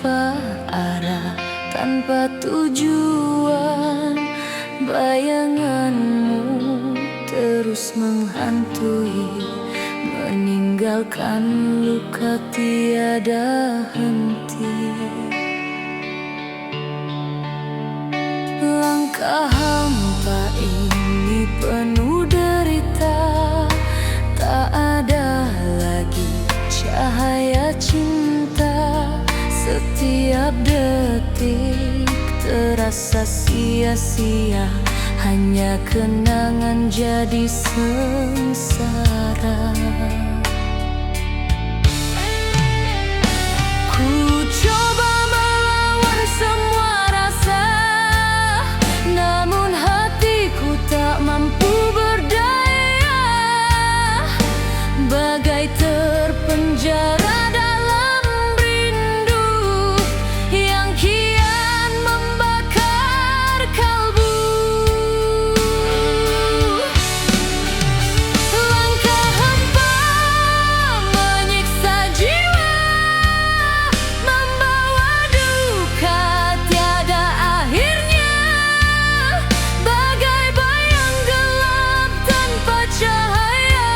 tanpa arah, tanpa tujuan. Bayanganmu terus menghantui, meninggalkan luka tiada henti. Langkah hampa ini penuh derita, tak ada lagi cahaya cinta. Setiap detik terasa sia-sia, hanya kenangan jadi sengsara. Ku coba melawan semua rasa, namun hatiku tak mampu berdaya. Bagai terpenjara dalam rindu yang kian membakar kalbu. Langkah hampa menyiksa jiwa, membawa duka tiada akhirnya. Bagai bayang gelap tanpa cahaya,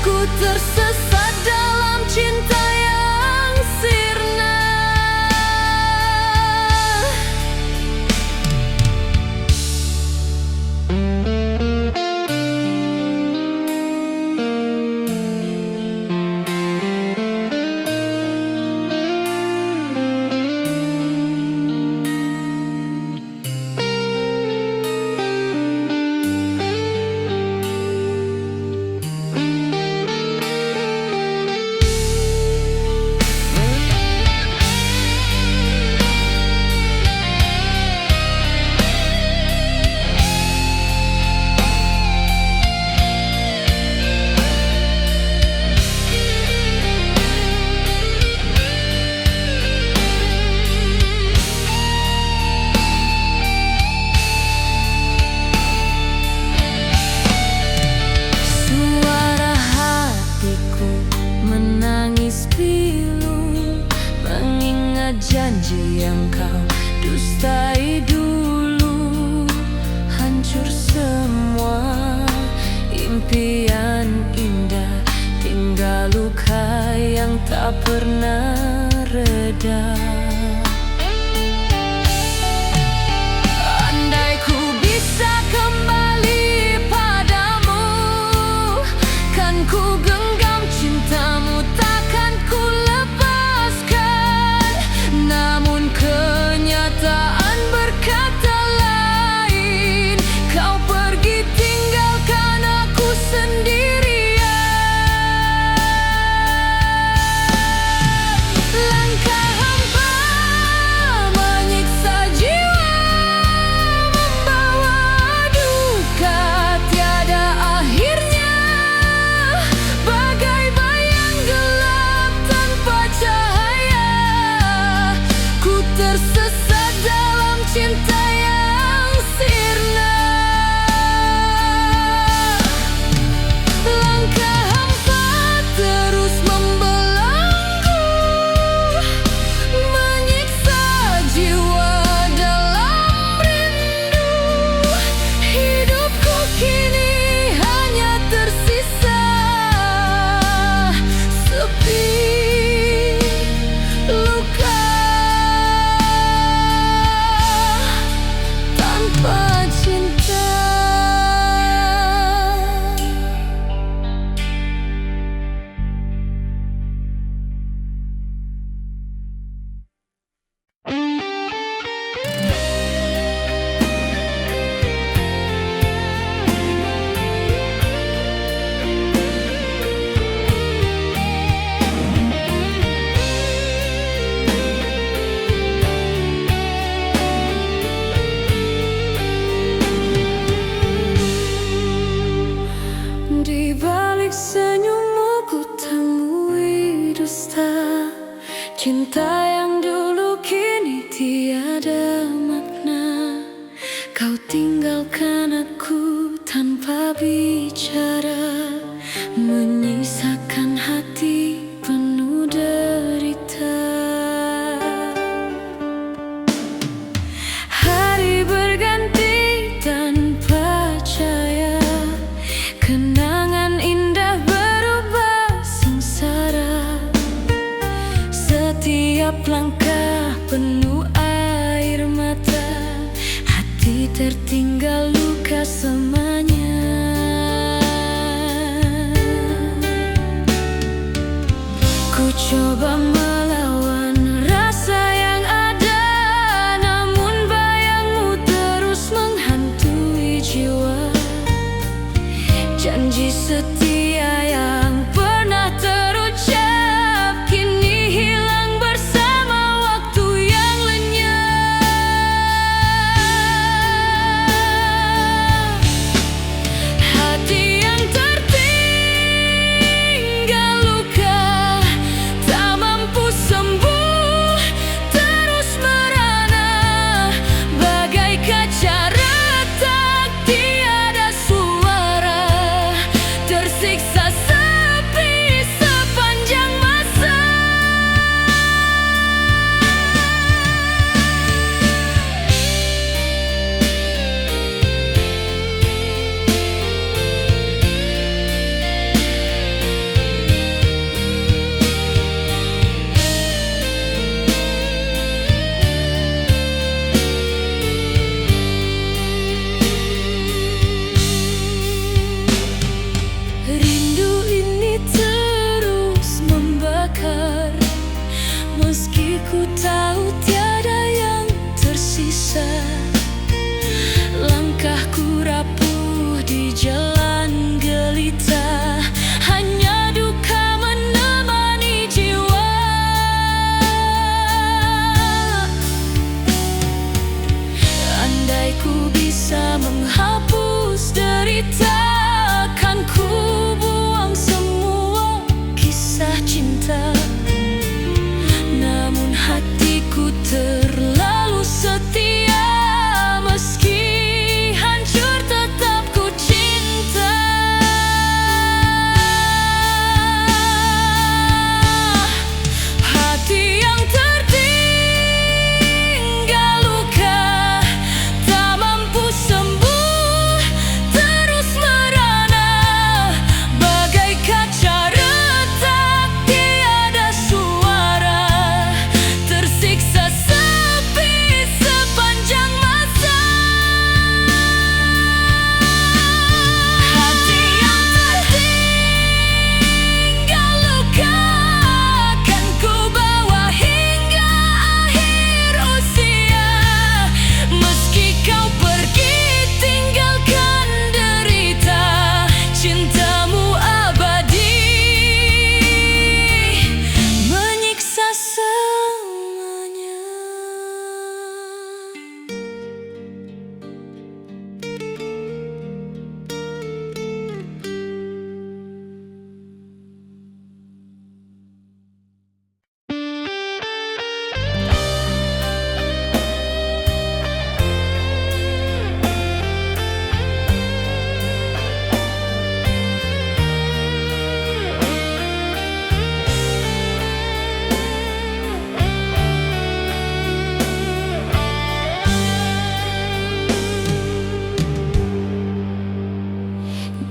ku tersesat dalam cinta yang sirna. Suara hatiku menangis pilu, mengingat janji yang kau dustai dulu. Hancur semua impian indah, tinggal luka yang tak pernah reda. Andai ku bisa kembali padamu, kan ku genggam cintamu, takkan ku lepaskan. Namun kenyataan berkata lain, kau pergi tinggalkan aku sendirian. Langkah hampa menyiksa jiwa, membawa duka tiada akhirnya. Bagai bayang gelap tanpa cahaya, ku tersesat dalam cinta yang sirna. Langkah hampa terus membelenggu, menyiksa jiwa dalam rindu. Hidupku kini hanya tersisa sepi luka tanpa cinta. Di balik senyummu ku temui dusta, cinta yang dulu kini tiada makna. Kau tinggalkan aku tanpa bicara, menyisakan hati penuh derita. langkah penuh air mata, hati tertinggal luka semuanya. Ku coba melawan rasa yang ada, namun bayangmu terus menghantui jiwa. Janji setia yang pernah terucap kini hilang bersama waktu yang lenyap. Hati yang tertinggal luka tak mampu sembuh, terus merana bagai kaca retak tiada suara, tersiksa sepi sepanjang masa. Rindu ini terus membakar, meski ku tahu tiada yang tersisa. Langkahku rapuh di jalan gelita, hanya duka menemani jiwa. Andai ku bisa menghapus derita, kan ku buang semua kisah cinta. Namun hatiku terlalu setia, meski hancur tetap ku cinta. Hati yang tertinggal luka tak mampu sembuh, terus merana bagai kaca retak tiada suara, tersiksa sepi sepanjang masa. Hati yang tertinggal luka kan ku bawa hingga akhir usia, meski kau pergi tinggalkan derita, cintamu abadi menyiksa semuanya.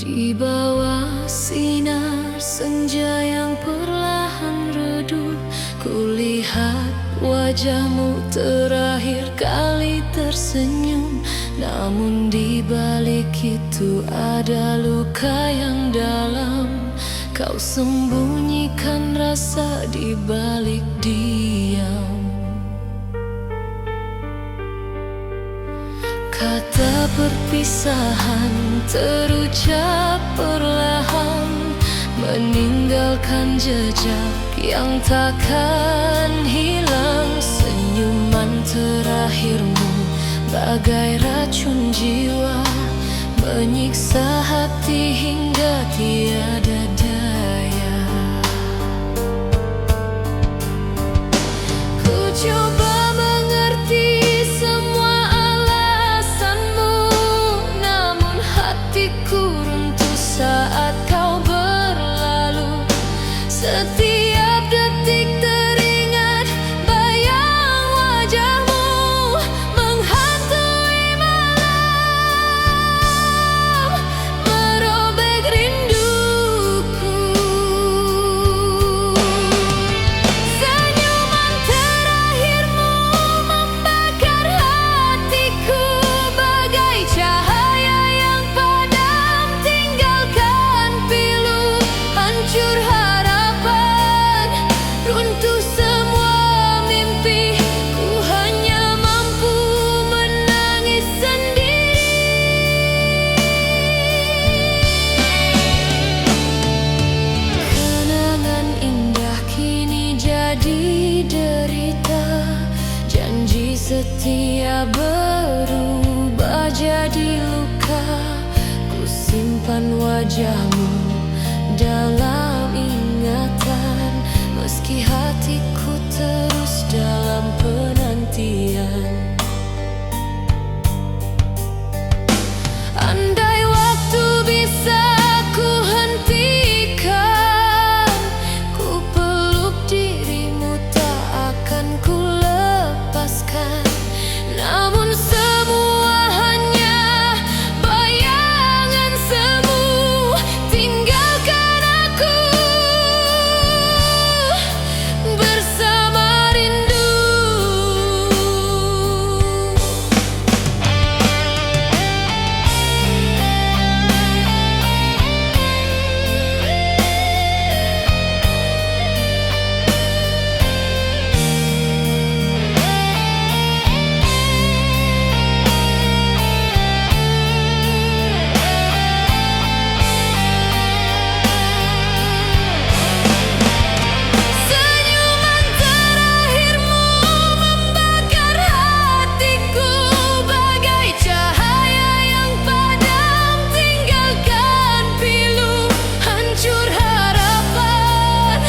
Di bawah sinar senja yang perlahan redup, kulihat wajahmu terakhir kali tersenyum. Namun di balik itu ada luka yang dalam, kau sembunyikan rasa di balik diam. Kata perpisahan terucap perlahan, meninggalkan jejak yang takkan hilang. Senyuman terakhirmu bagai racun jiwa, menyiksa hati hingga tiada daya. Ku coba mengerti semua alasanmu, namun hatiku runtuh saat kau berlalu. Setiap detik teringat bayang wajahmu menghantui malam, merobek rinduku. setia berubah jadi luka. Ku simpan wajahmu dalam ingatan, meski hatiku terus dalam penantian. Andai waktu bisa ku hentikan, ku peluk dirimu tak akan ku lepaskan. Namun semua hanya bayangan semu, tinggalkan aku bersama rindu. Senyuman terakhirmu membakar hatiku bagai cahaya yang padam, tinggalkan pilu, hancur harapan,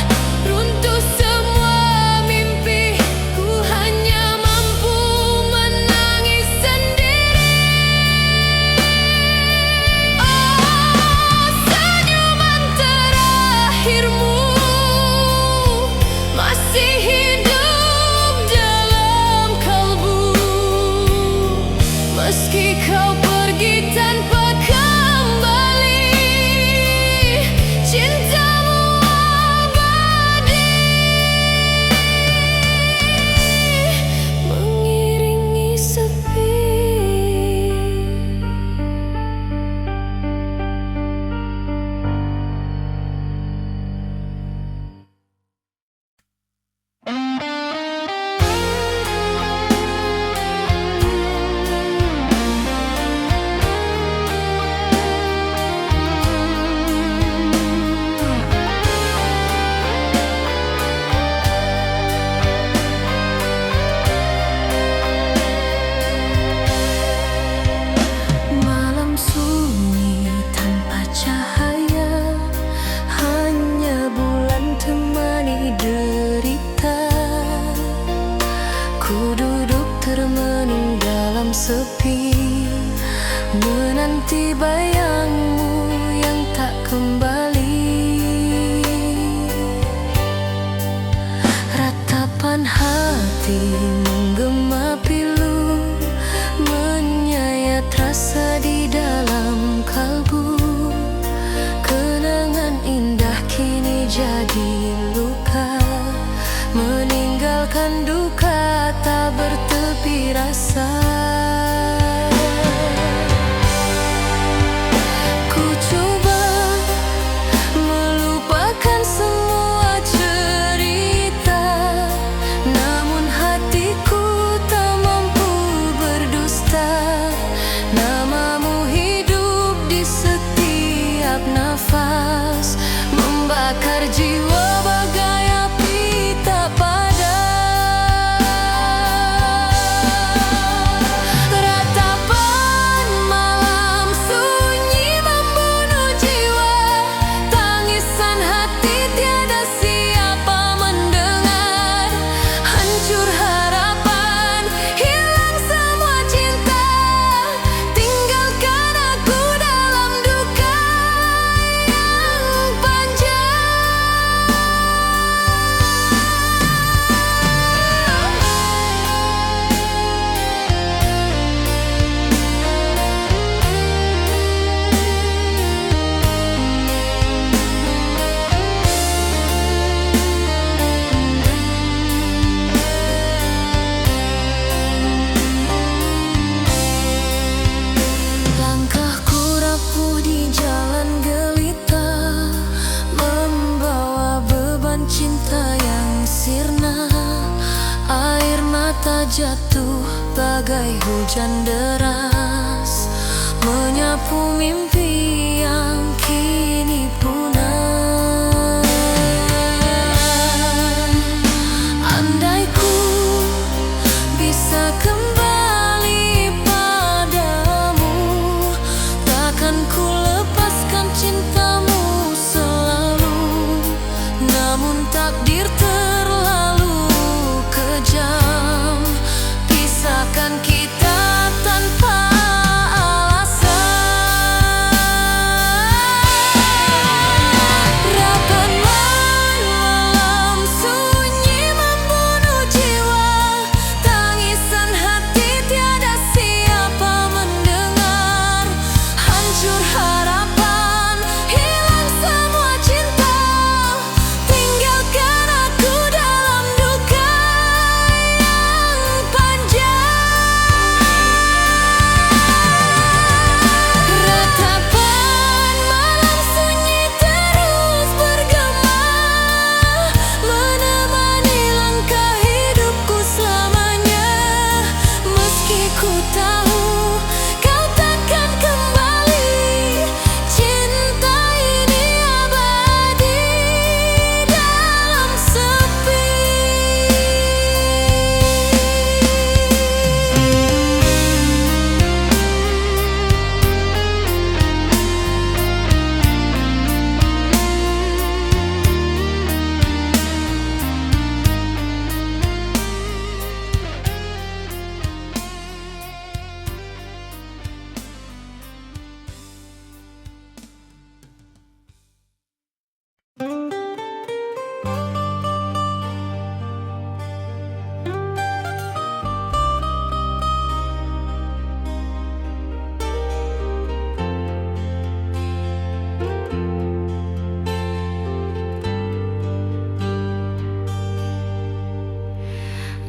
runtuh semua mimpi. Ku hanya mampu menangis sendiri. Oh, senyuman terakhirmu masih hidup dalam kalbu, meski kau pergi tanpa kembali, cintamu abadi mengiringi sepi. Malam sunyi tanpa cahaya, hanya bulan temani derita. Ku duduk termenung dalam sepi, menanti bayangmu yang tak kembali. Ratapan hati menggema pilu, menyayat rasa di dalam kalbu. Kenangan indah kini jadi luka, meninggalkan duka tak bertepi rasa. Ku coba melupakan semua cerita, namun hatiku tak mampu berdusta. Namamu hidup di setiap nafas, membakar jiwa bagai api tak padam. Ratapan malam sunyi membunuh jiwa, tangisan hati tiada siapa mendengar. Hancur harapan, hilang semua cinta, tinggalkan aku dalam duka yang panjang. Langkahku rapuh di jalan gelita, membawa beban cinta yang sirna. Air mata jatuh bagai hujan deras, menyapu mimpi yang kini punah. Andai ku bisa kembali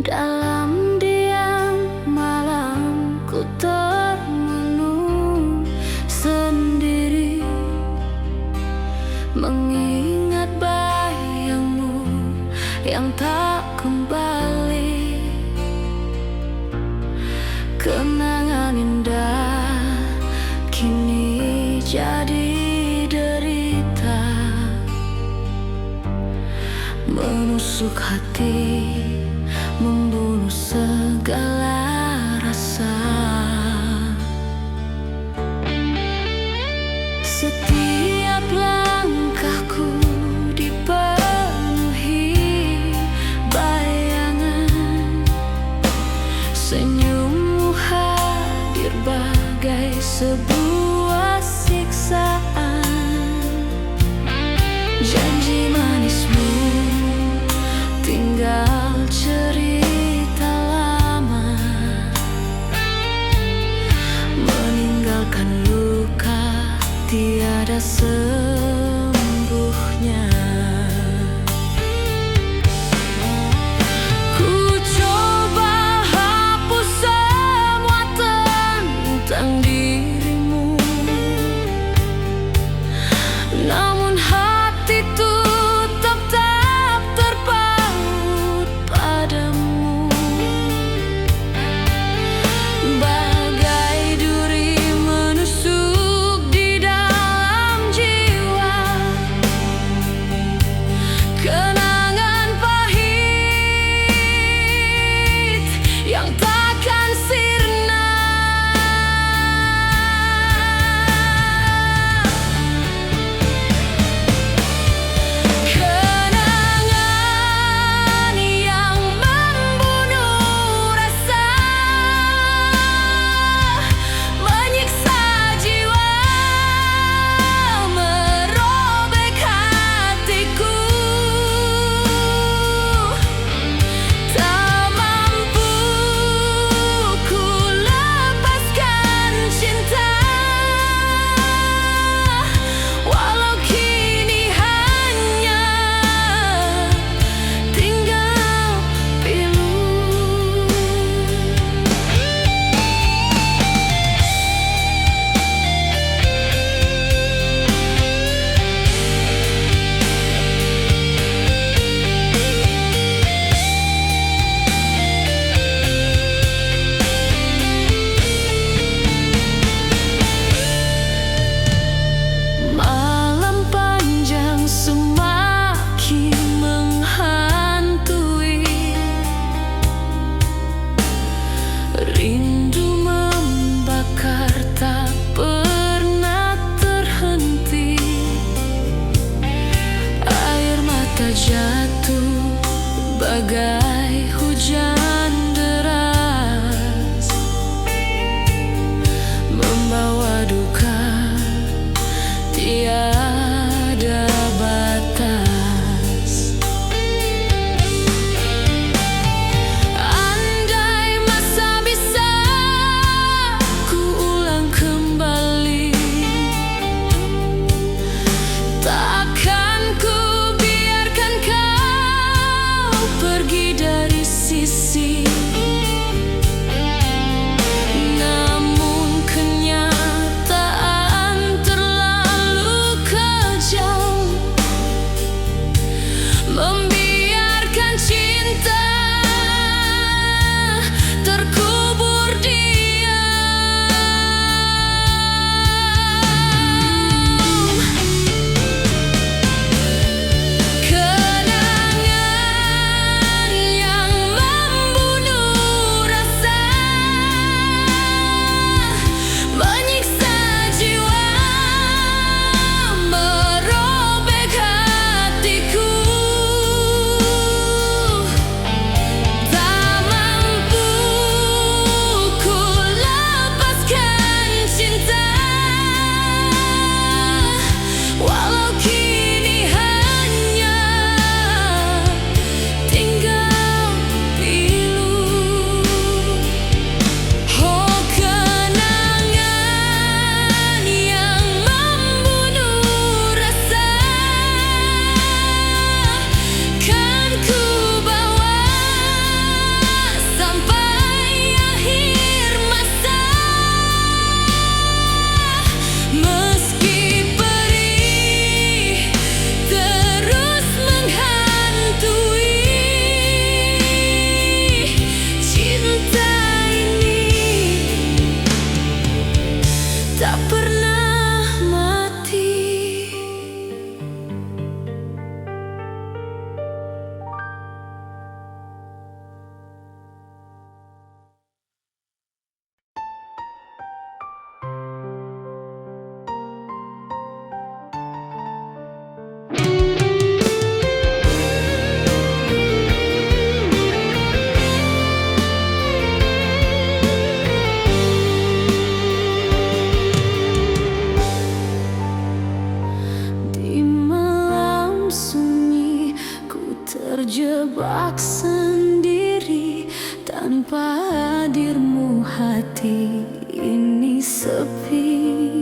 Dalam diam malam ku termenung sendiri, mengingat bayangmu yang tak kembali. Kenangan indah kini jadi derita, menusuk hati, membunuh segala rasa. Setiap langkahku dipenuhi bayangan, senyummu hadir bagai sebuah siksaan. Janji manismu tinggal cerita lama, meninggalkan luka tiada sembuhnya. Ku coba hapus semua tentang dirimu, Tanpa hadirmu hati ini sepi.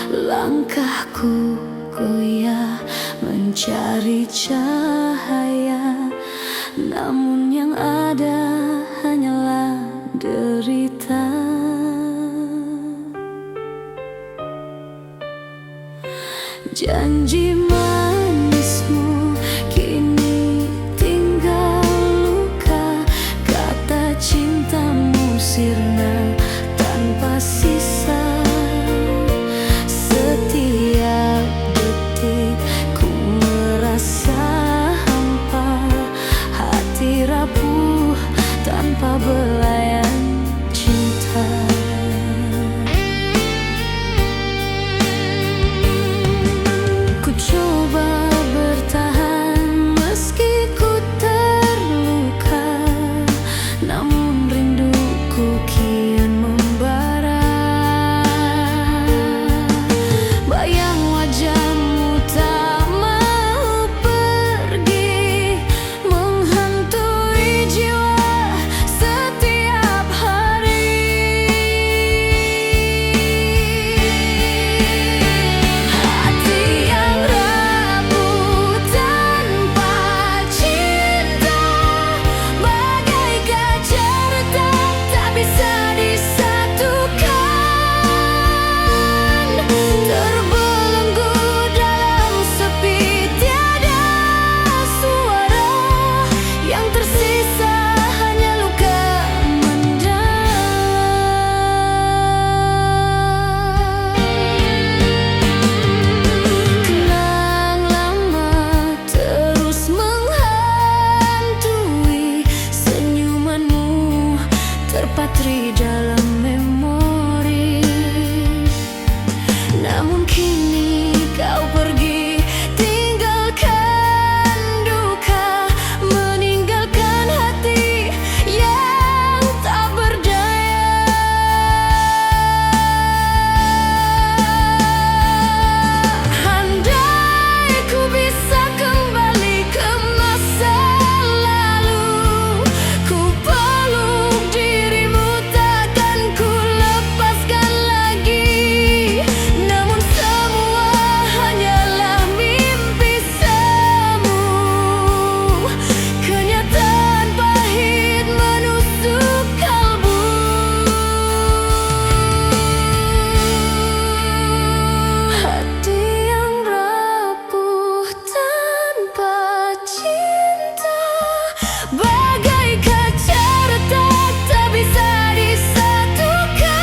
Langkahku goyah mencari cahaya, namun yang ada hanyalah derita. Janji manismu kini tinggal luka, kata cintamu sirna tanpa sisa. Setiap detik ku merasa hampa, hati rapuh tanpa belayan cinta. Coba bertahan meski ku terluka, namun rinduku kian membara. Bayang wajahmu tak mau pergi, menghantui jiwa setiap hari. Hati yang rapuh tanpa cinta, bagai kaca retak tak bisa disatukan. Terbelenggu dalam sepi, tiada suara, yang tersisa hanya luka mendalam. Kenang lama terus menghantui, senyumanmu terpatri dalam memori. Namun kini kau pergi, tinggalkan duka, meninggalkan hati yang tak berdaya. Andai ku bisa kembali ke masa lalu, ku peluk dirimu, takkan ku lepaskan lagi. Namun semua hanyalah mimpi semu, kenyataan pahit menusuk kalbu. Hati yang rapuh tanpa cinta, bagai kaca retak tak bisa disatukan.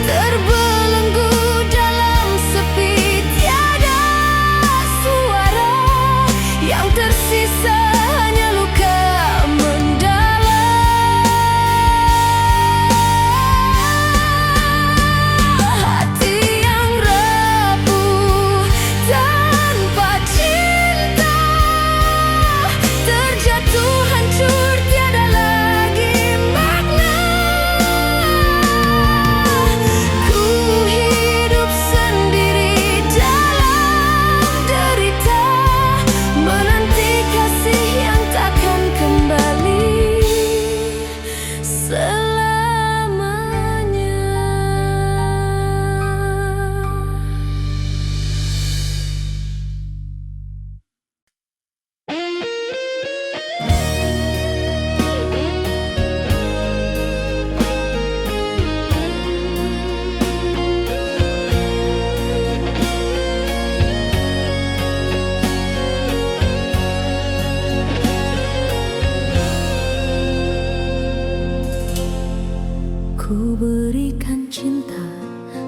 Terbelenggu dalam sepi, tiada suara, yang tersisa hanya luka mendalam. Hati yang rapuh tanpa cinta, terjatuh hancur tiada lagi makna. Ku hidup sendiri dalam derita, menanti kasih yang takkan kembali selamanya. Ku berikan cinta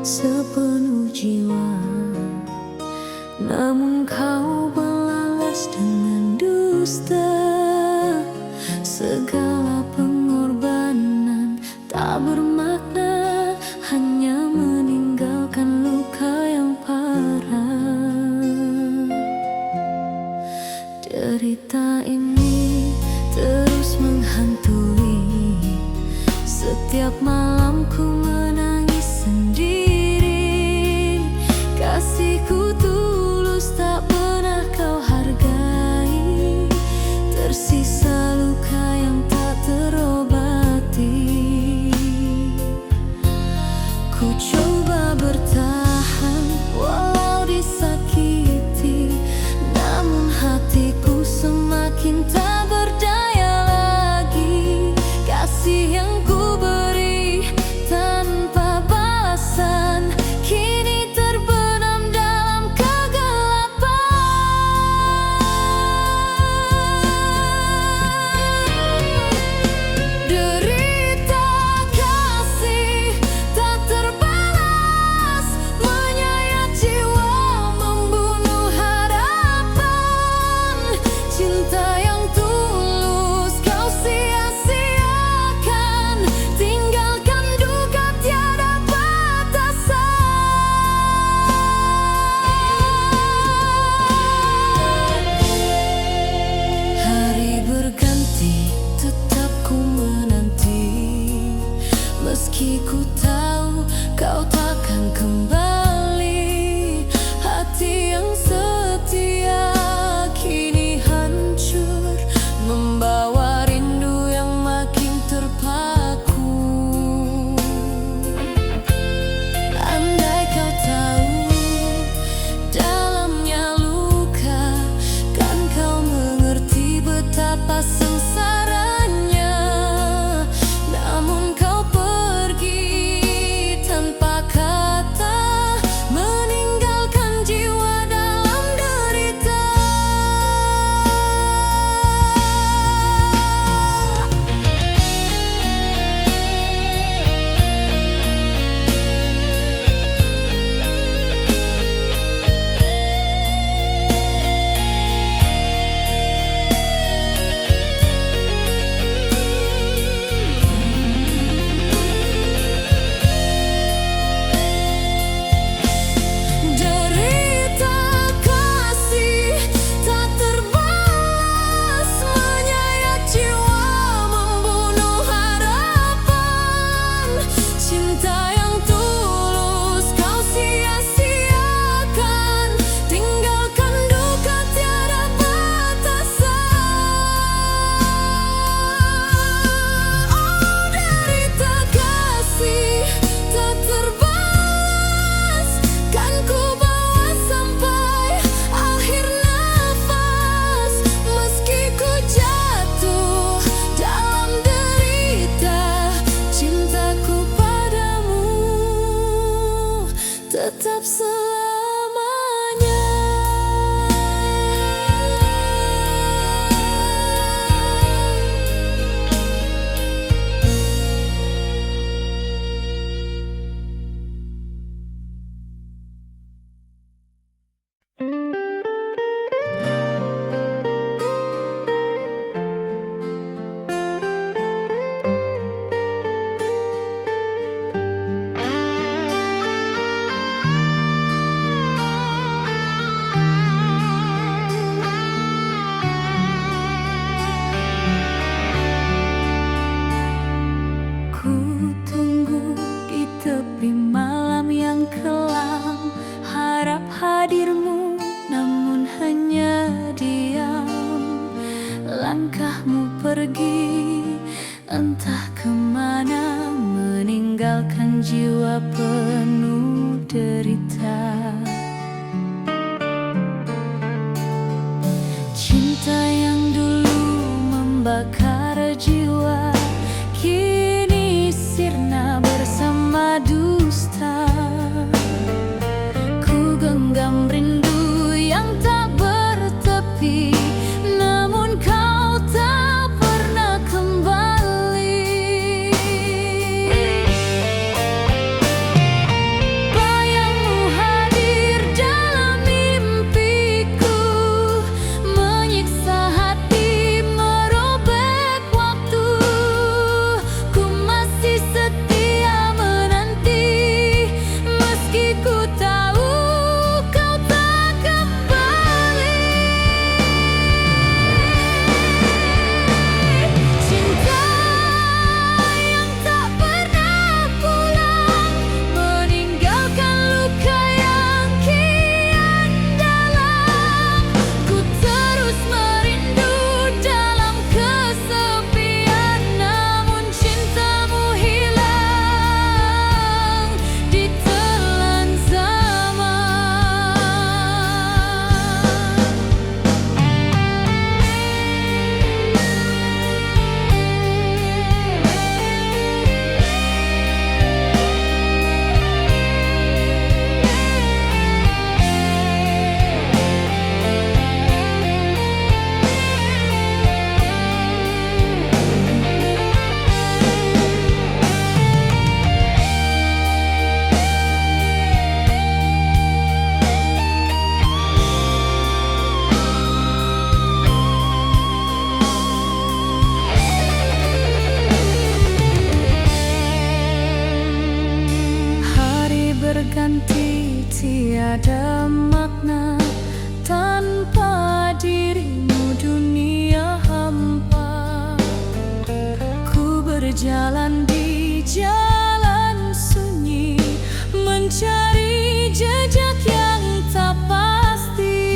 sepenuh jiwa, namun kau balas dengan dusta. Segala pengorbanan tak bermakna, hanya meninggalkan luka yang parah. Derita ini terus menghantui, setiap malam ku menangis sendiri. Kasihku tulus tak pernah kau hargai, tersisa luka tetap selamanya. Ku tunggu di tepi malam yang kelam, harap hadirmu namun hanya diam. Langkahmu pergi entah kemana, meninggalkan jiwa penuh derita. Cinta yang dulu membakar jiwa kini sirna bersama dusta. Ku genggam rindu yang tak bertepi, namun kau tak pernah kembali. Bayangmu hadir dalam mimpiku, menyiksa hati, merobek waktu. Ku masih setia menanti, meski ku tahu kau tak kembali. Cinta yang tak pernah pulang, meninggalkan luka yang kian dalam. Ku terus merindu dalam kesepian, namun cintamu hilang ditelan zaman. Hari berganti tiada makna, tanpa dirimu dunia hampa. Ku berjalan di jalan sunyi, mencari jejak yang tak pasti.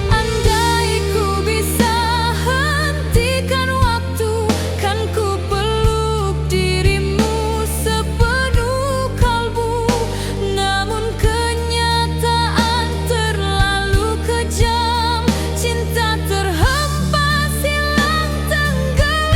Andai ku bisa hentikan waktu, kan ku peluk dirimu sepenuh kalbu. Namun kenyataan terlalu kejam, cinta terhempas hilang tenggelam.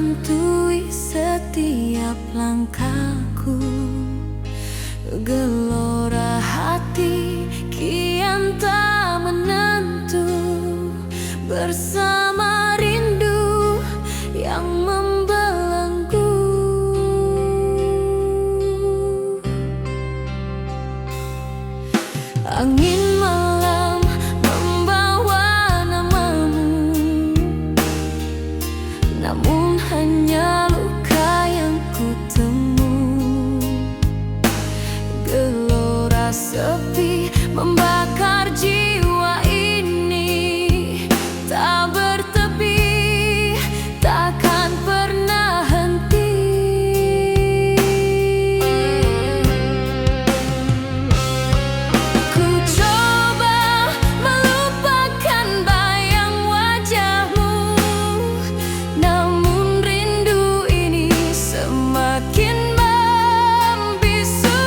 menghantui setiap langkahku. Gelora hati kian tak menentu, bersama rindu yang membelenggu. Angin malam membawa namamu, namun hanya luka yang kutemu. Gelora sepi membakar jiwa ini, tak bertepi, takkan pernah henti. Ku coba melupakan bayang wajahmu, namun rindu ini semakin membisu.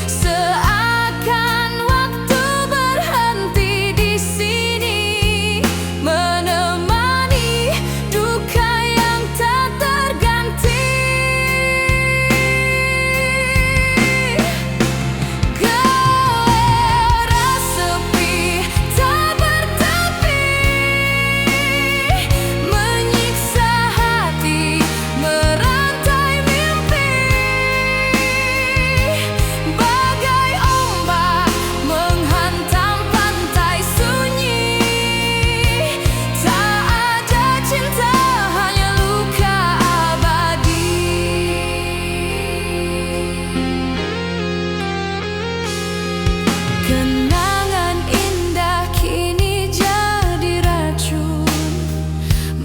Seakan waktu berhenti di sini, menemani duka yang tak terganti. Gelora sepi tak bertepi, menyiksa hati, merantai mimpi. Bagai ombak menghantam pantai sunyi, tak ada cinta, hanya luka abadi. Kenangan indah kini jadi racun,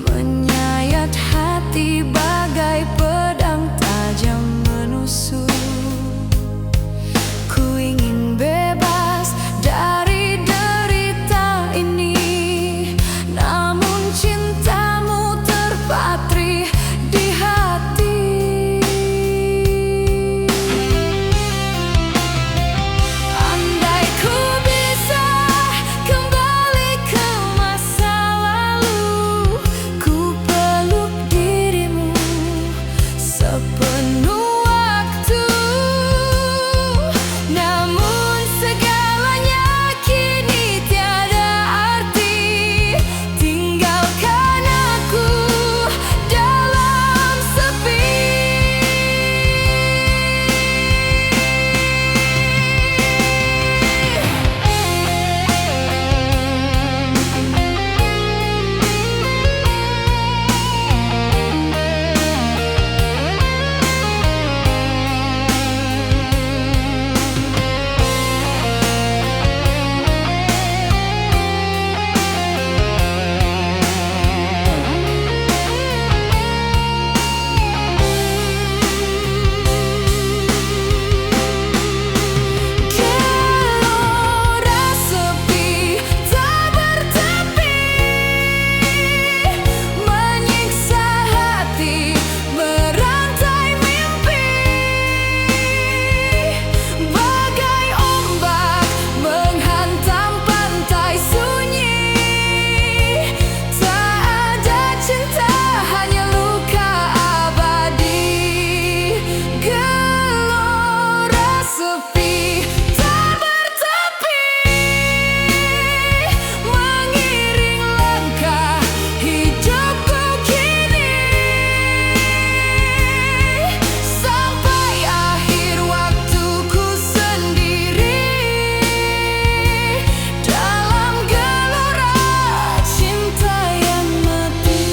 menyayat hati bagai pedang tajam menusuk. Ku ingin bebas dari derita ini, namun cintamu terpatri di hati. Andai ku bisa kembali ke masa lalu, ku peluk dirimu sepenuh waktu. Namun segalanya kini tiada arti, tinggalkan aku dalam sepi. Gelora sepi tak bertepi, menyiksa hati, merantai mimpi. Bagai ombak menghantam pantai sunyi, tak ada cinta, hanya luka abadi. Gelora sepi tak bertepi, mengiring langkah hidupku kini, sampai akhir waktuku sendiri dalam gelora cinta yang mati.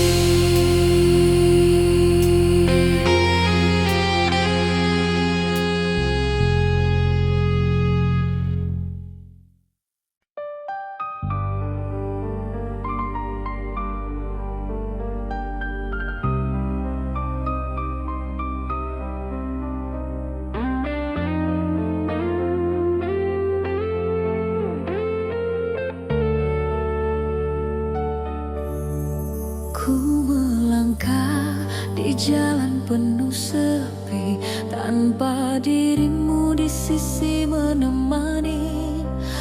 Ku melangkah di jalan penuh sepi, tanpa dirimu di sisi menemani.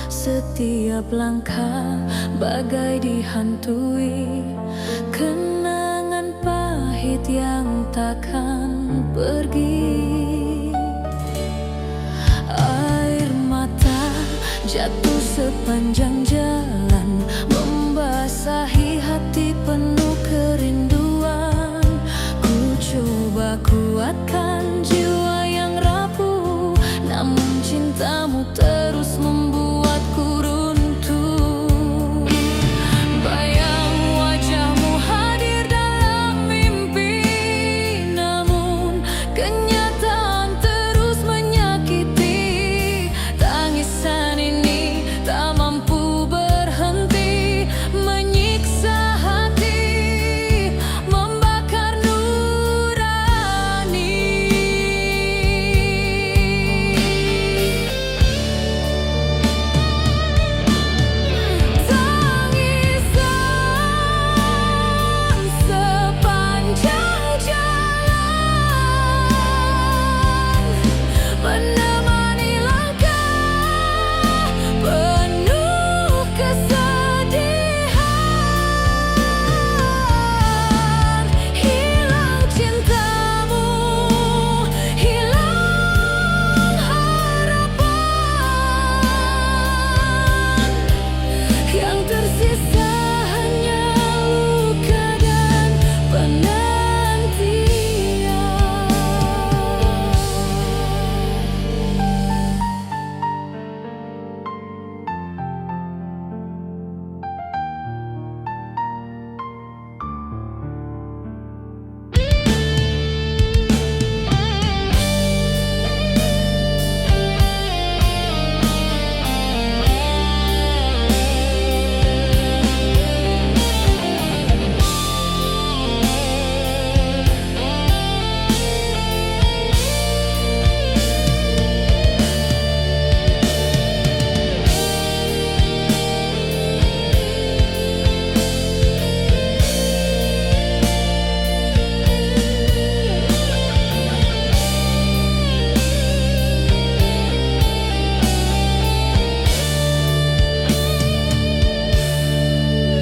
Setiap langkah bagai dihantui kenangan pahit yang takkan pergi. Air mata jatuh sepanjang jalan, membasahi hati penuh kerinduan. Ku coba kuatkan jiwa yang rapuh, namun cintamu terus membuatku runtuh. Bayang wajahmu hadir dalam mimpi, namun kenyataan terus menyakiti. Tangisan ini tak mampu berhenti, menyiksa hati, membakar nurani. Tangisan sepanjang jalan, menemani langkah penuh kesedihan. Hilang cintamu, hilang harapan, yang tersisa hanya luka dan penantian.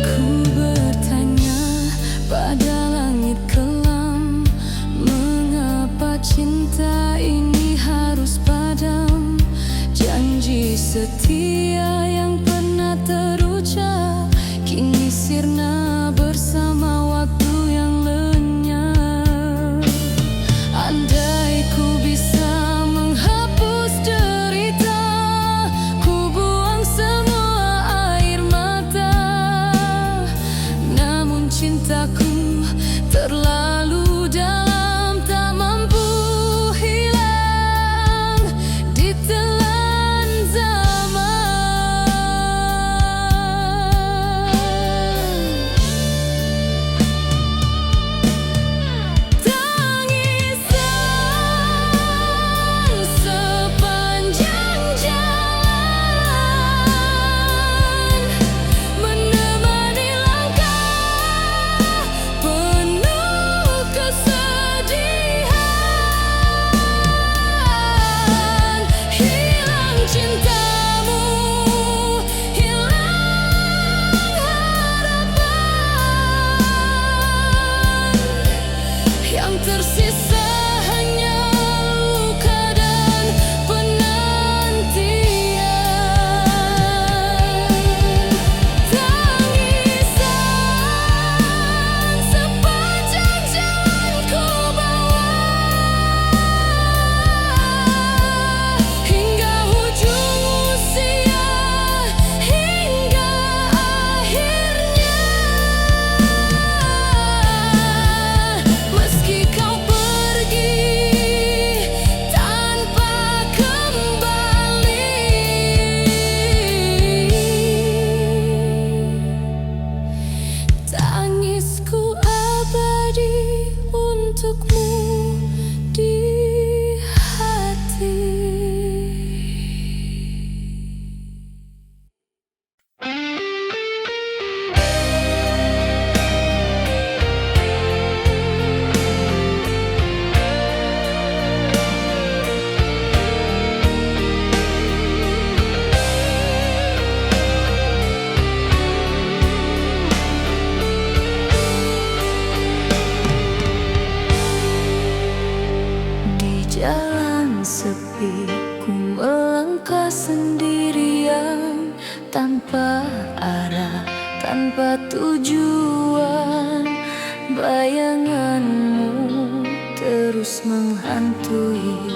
Ku bertanya pada langit kelam, mengapa cinta ini harus padam? Janji setia yang pernah terucap kini sirna bersama waktu yang lenyap. Andai ku bisa menghapus derita, ku buang semua air mata. Namun cintaku terlalu dalam, tak mampu hilang ditelan zaman. Tangisan sepanjang jalan, menemani langkah penuh kesedihan. Hilang cintamu, hilang harapan, yang tersisa hanya luka dan penantian. Tangisan sepanjang jalan ku bawa, hingga ujung usia, hingga akhirnya. Meski kau pergi Ku melangkah sendirian, tanpa arah, tanpa tujuan. Bayanganmu terus menghantui,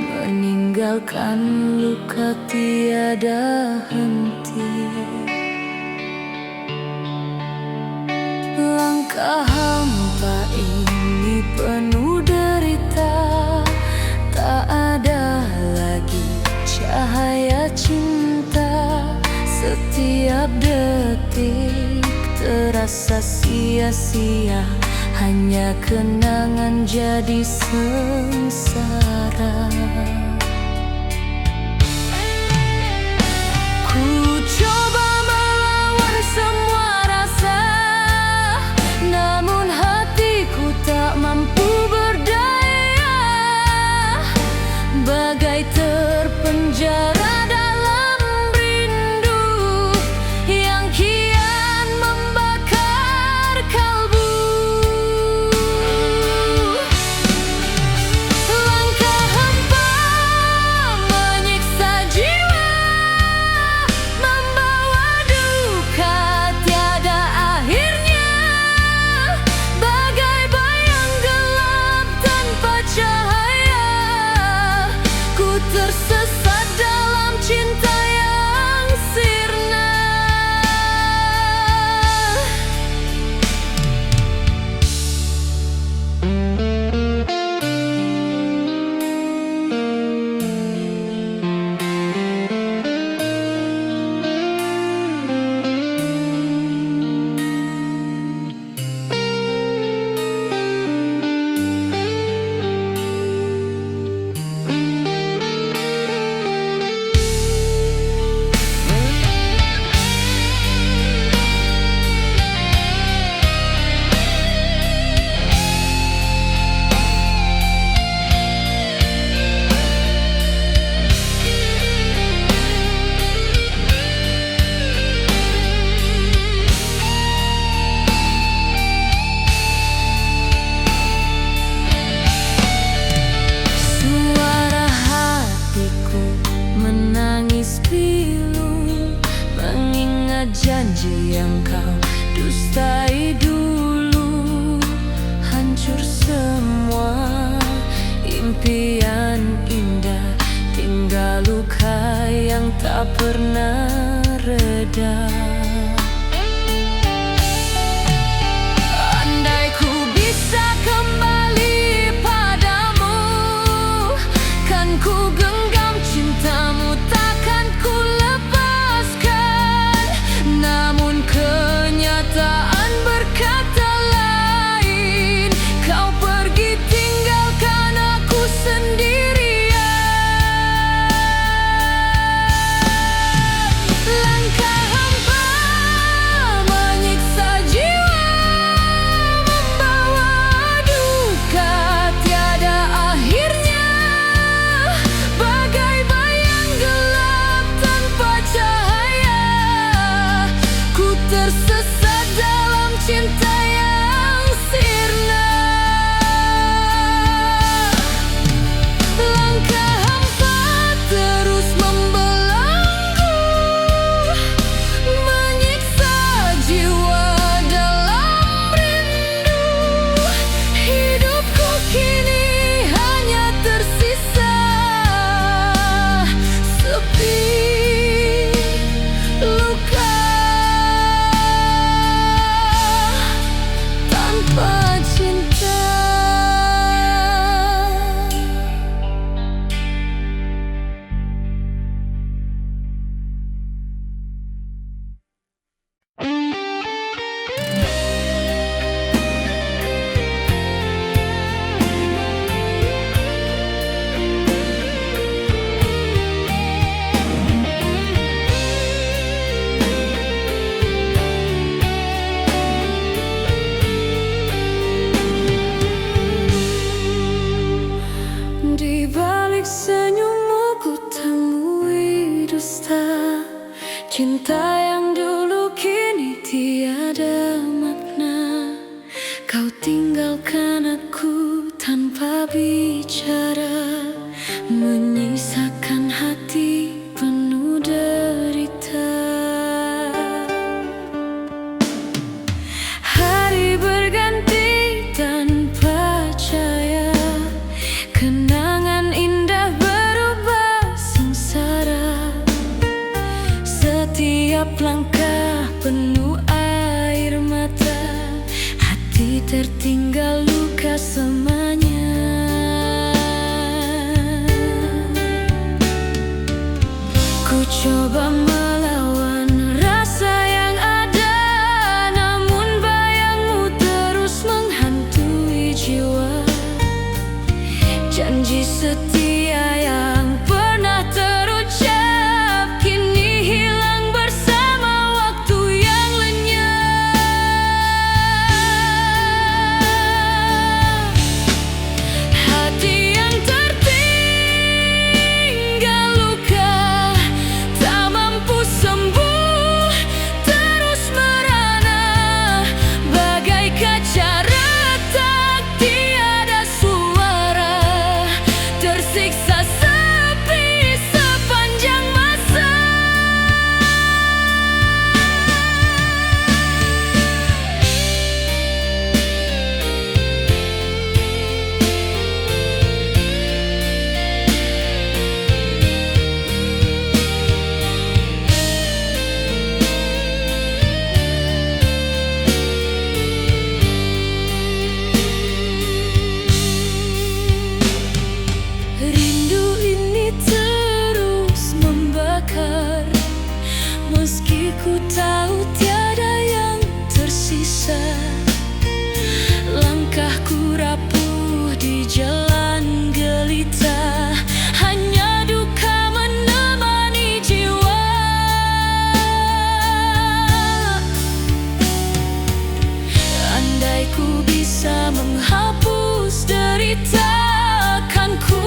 meninggalkan luka tiada henti. Langkah hampa ini penuh derita, tak ada lagi cahaya cinta. Setiap detik terasa sia-sia, hanya kenangan jadi sengsara. Ku coba melawan semua rasa, namun hatiku tak mampu berdaya. Bagai terpenjara dalam rindu yang kian membakar kalbu. Langkah hampa menyiksa jiwa, membawa duka tiada akhirnya. Bagai bayang gelap tanpa cahaya, ku tersesat dalam cinta yang sirna. Suara hatiku menangis pilu, mengingat janji yang kau dustai dulu. Hancur semua impian indah, tinggal luka yang tak pernah reda. Andai ku bisa kembali padamu, kan ku genggam cintamu, takkan ku lepaskan. Namun kenyataan berkata lain, kau pergi tinggalkan aku sendirian. Langkah hampa menyiksa jiwa, membawa duka tiada akhirnya. Bagai bayang gelap tanpa cahaya, ku tersesat dalam cinta yang sirna. Langkah hampa terus membelenggu, menyiksa jiwa dalam rindu. Hidupku kini hanya tersisa sepi luka tanpa cinta. Di balik senyummu ku temui dusta, cinta yang dulu kini tiada makna. Kau tinggalkan aku tanpa bicara, menyisihkan setia yang pernah terucap kini hilang bersama waktu yang lenyap. Hati yang tertinggal luka tak mampu sembuh, terus merana bagai kaca retak tiada suara, tersiksa sepi sepanjang masa. Rindu ini terus membakar, meski ku tahu tiada yang tersisa. Langkahku rapuh di jalan gelita, hanya duka menemani jiwa. Andai ku bisa menghapus derita, kan ku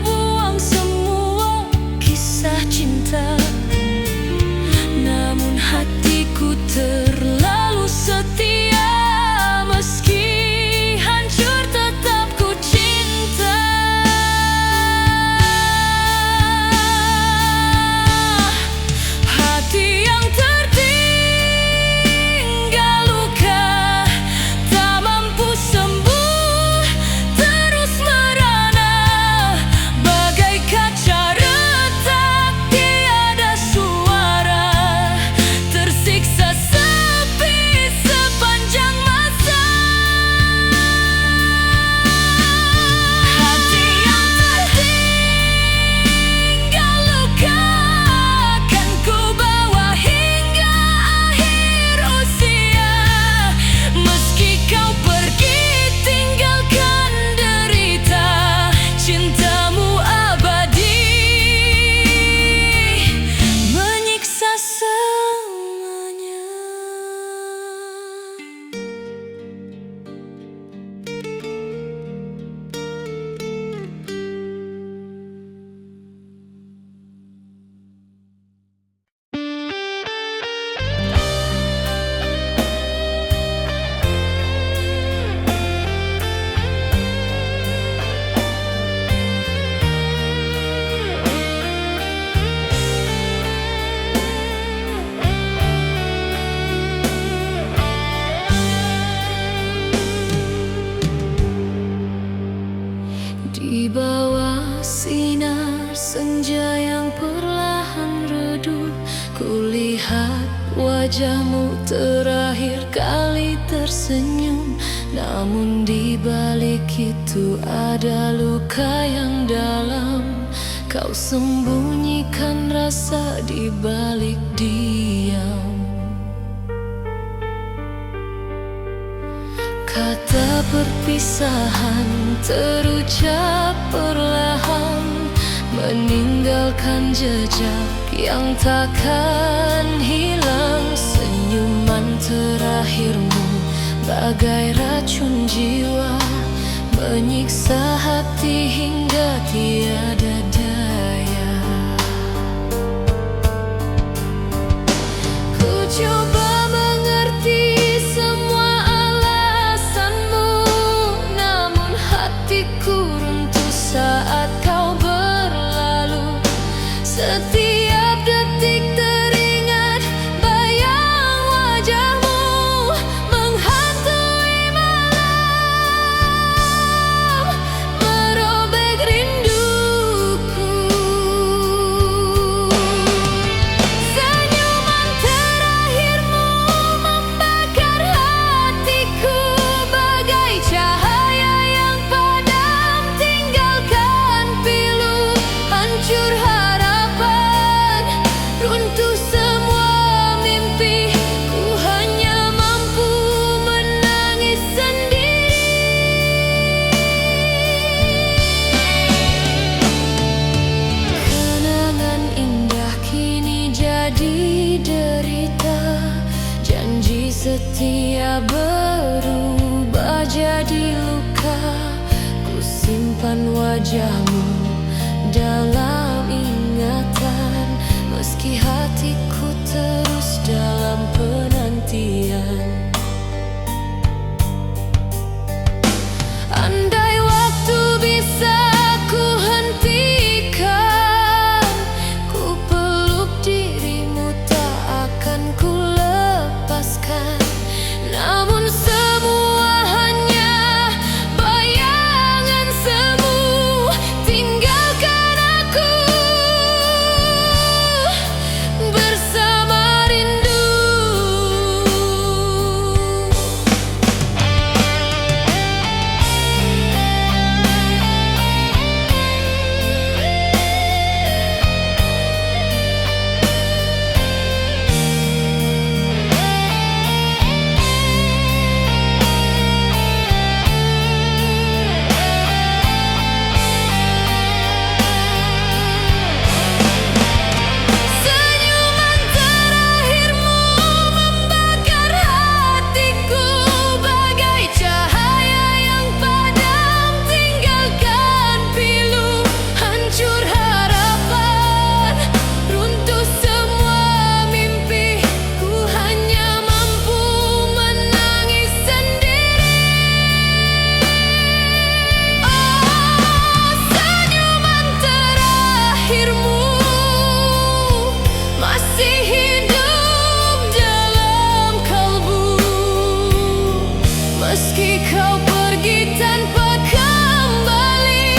buang semua kisah cinta. Namun hatiku terlalu setia, meski hancur tetap ku cinta. Hati yang tertinggal luka tak mampu sembuh, terus merana bagai kaca retak tiada suara, tersiksa sepi sepanjang masa. Hati yang tertinggal luka kan ku bawa hingga akhir usia, meski kau pergi tinggalkan derita, cintamu abadi menyiksa selamanya. Di bawah sinar senja yang perlahan redup, kulihat wajahmu terakhir kali tersenyum. Namun di balik itu ada luka yang dalam, kau sembunyikan rasa di balik diam. Kata perpisahan terucap perlahan, meninggalkan jejak yang takkan hilang. Senyuman terakhirmu bagai racun jiwa, menyiksa hati hingga tiada daya. Ku coba mengerti semua alasanmu, namun hatiku runtuh saat kau berlalu. Setiap detik teringat bayang wajahmu menghantui malam, merobek rinduku. Senyuman terakhirmu membakar hatiku bagai cahaya yang padam setia berubah jadi luka. Ku simpan wajahmu dalam ingatan, meski hatiku terus dalam penantian. Andai waktu bisa ku hentikan, ku peluk dirimu tak akan ku lepaskan. Namun semua hanya bayangan semu, tinggalkan aku bersama rindu. Senyuman terakhirmu membakar hatiku bagai cahaya yang padam, tinggalkan pilu, hancur harapan, runtuh semua mimpi. Ku hanya mampu menangis sendiri. Oh, senyuman terakhirmu masih hidup dalam kalbu, meski kau pergi tanpa kembali,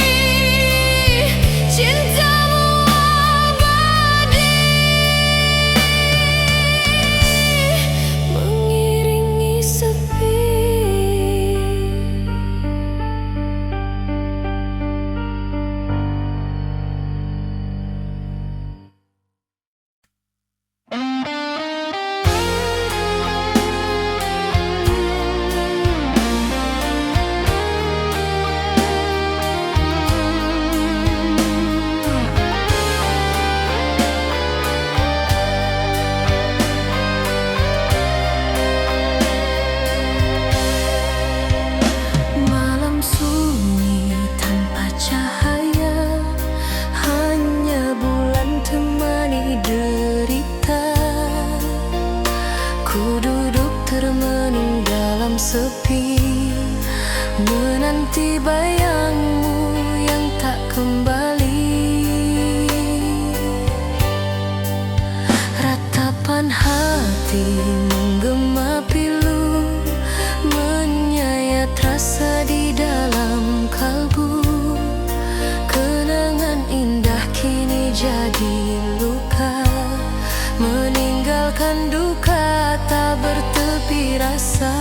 cintamu abadi mengiringi sepi. Malam sunyi tanpa cahaya, hanya bulan temani derita. Ku duduk termenung dalam sepi, menanti bayangmu yang tak kembali. Ratapan hati menggema pilu, menyayat rasa di dalam kalbu. Kenangan indah kini jadi luka, meninggalkan duka tak bertepi rasa.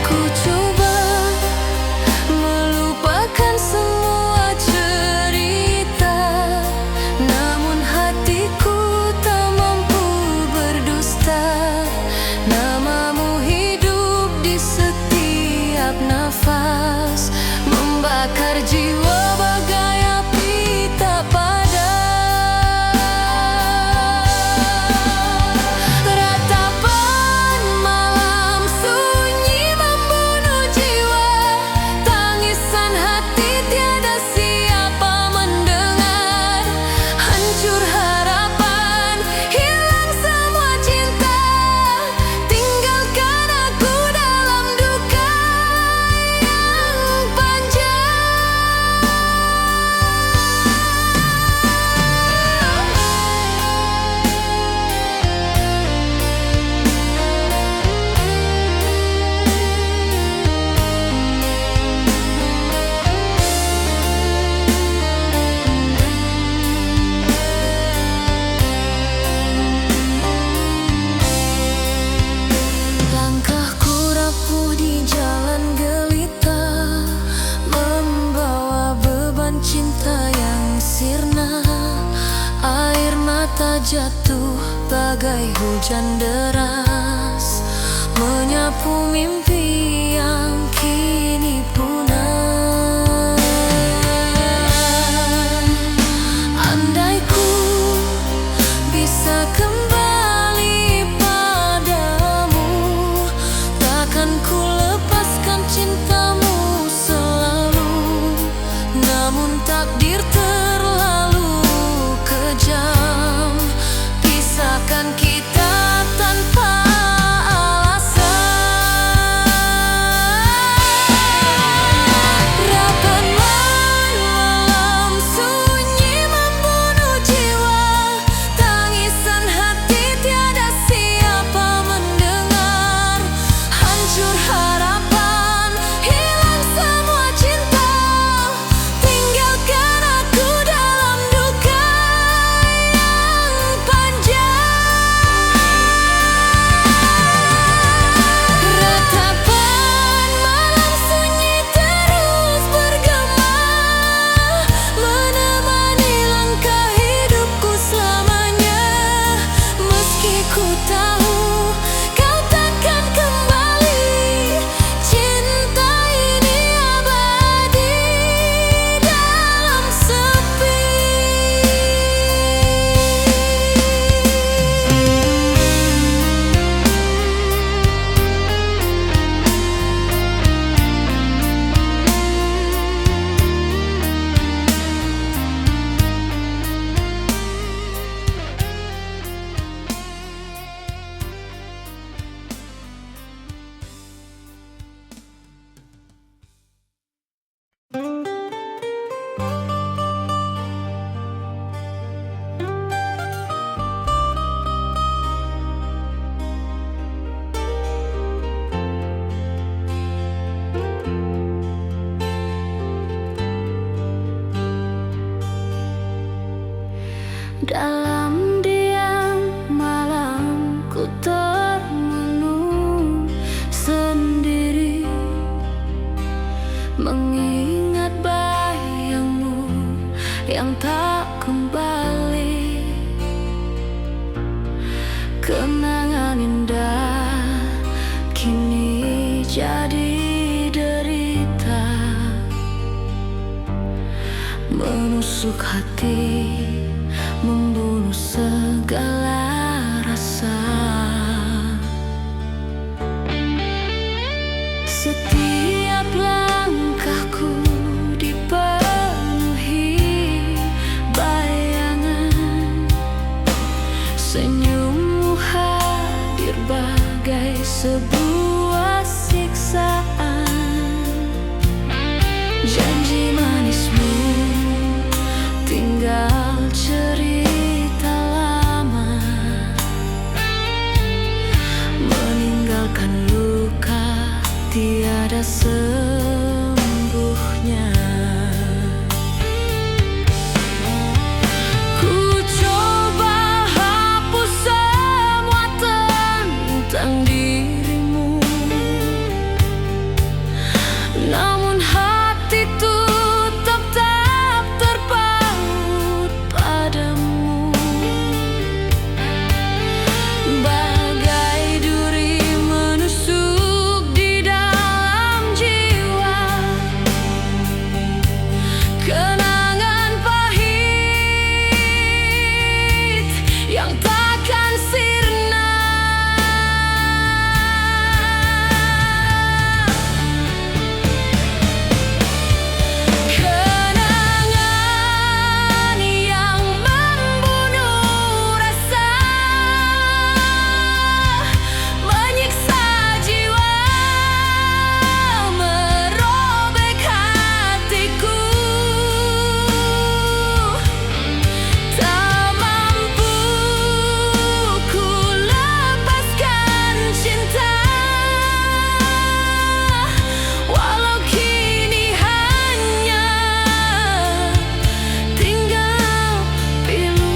Ku coba melupakan semua cerita, namun hatiku tak mampu berdusta. Namamu hidup di setiap nafas, membakar jiwa bagai api tak padam. Ratapan malam sunyi membunuh jiwa, tangisan hati tiada siapa mendengar. Hancur harapan, hilang semua cinta, tinggalkan aku dalam duka yang panjang. Langkahku rapuh di jalan gelita, membawa beban cinta yang sirna. Air mata jatuh bagai hujan deras, menyapu mimpi yang kini punah. Andai ku bisa kembali menusuk hati, membunuh segala rasa. Setiap langkahku dipenuhi bayangan, senyummu hadir bagai sebuah siksaan. Janji manismu tinggal cerita lama, meninggalkan luka tiada sembuhnya. Ku coba hapus semua tentang dirimu, namun hatiku tetap terpaut padamu. Bagai duri menusuk di dalam jiwa, kenangan pahit yang takkan sirna. Kenangan yang membunuh rasa, menyiksa jiwa, merobek hatiku. Tak mampu ku lepaskan cinta, walau kini hanya tinggal pilu.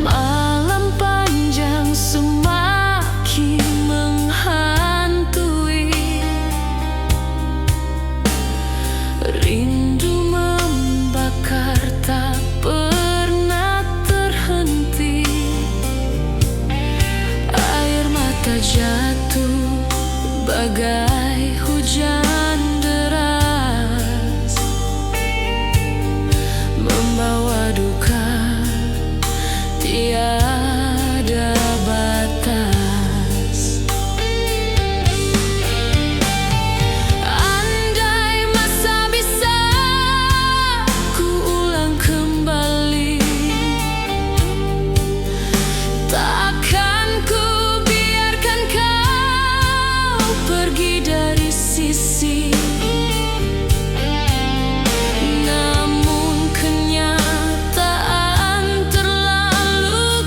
Malam panjang semakin menghantui, rindu membakar tak pernah terhenti. Air mata jatuh bagai hujan deras, membawa duka tiada batas. Andai masa bisa ku ulang kembali, takkan ku biarkan kau pergi dari sisi. Namun kenyataan terlalu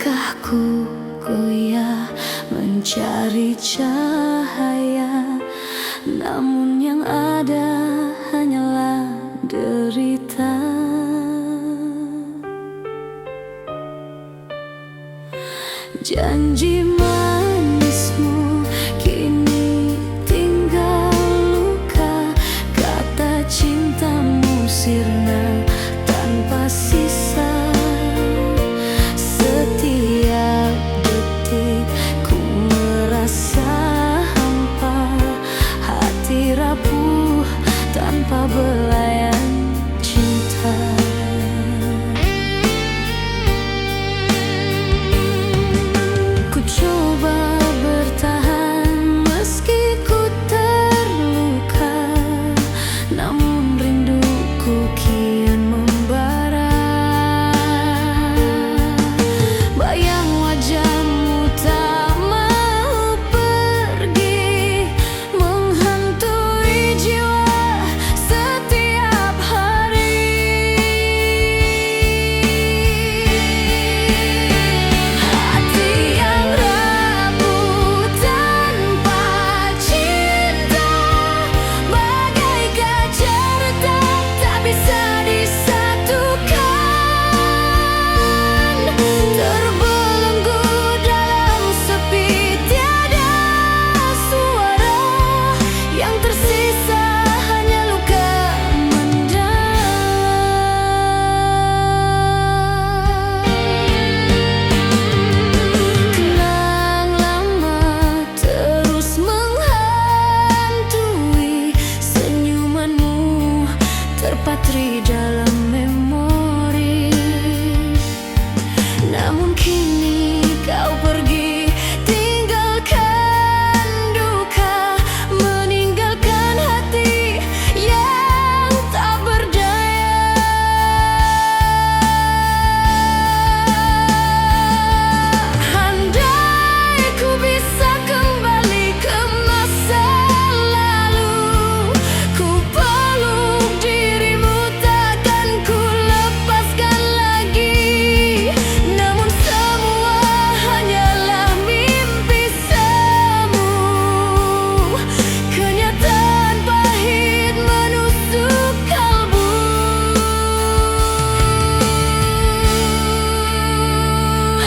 Langkahku goyah mencari cahaya, namun yang ada hanyalah derita. Janji manismu kini tinggal luka, kata cintamu sirna tanpa sisa. Setiap detik ku merasa hampa, hati rapuh tanpa belayan cinta. Ku coba bertahan meski ku terluka, namun rinduku kian membara. Bayang wajahmu tak mau pergi, menghantui jiwa setiap hari. Hati yang rapuh tanpa cinta, bagai kaca retak tak bisa disatukan. Terbelenggu dalam sepi, tiada suara, yang tersisa hanya luka mendalam. Kenang lama terus menghantui, senyumanmu terpatri dalam memori. Namun kini kau pergi, tinggalkan duka, meninggalkan hati yang tak berdaya. Andai ku bisa kembali ke masa lalu, ku peluk dirimu, takkan ku lepaskan lagi. Namun semua hanyalah mimpi semu, kenyataan pahit menusuk kalbu.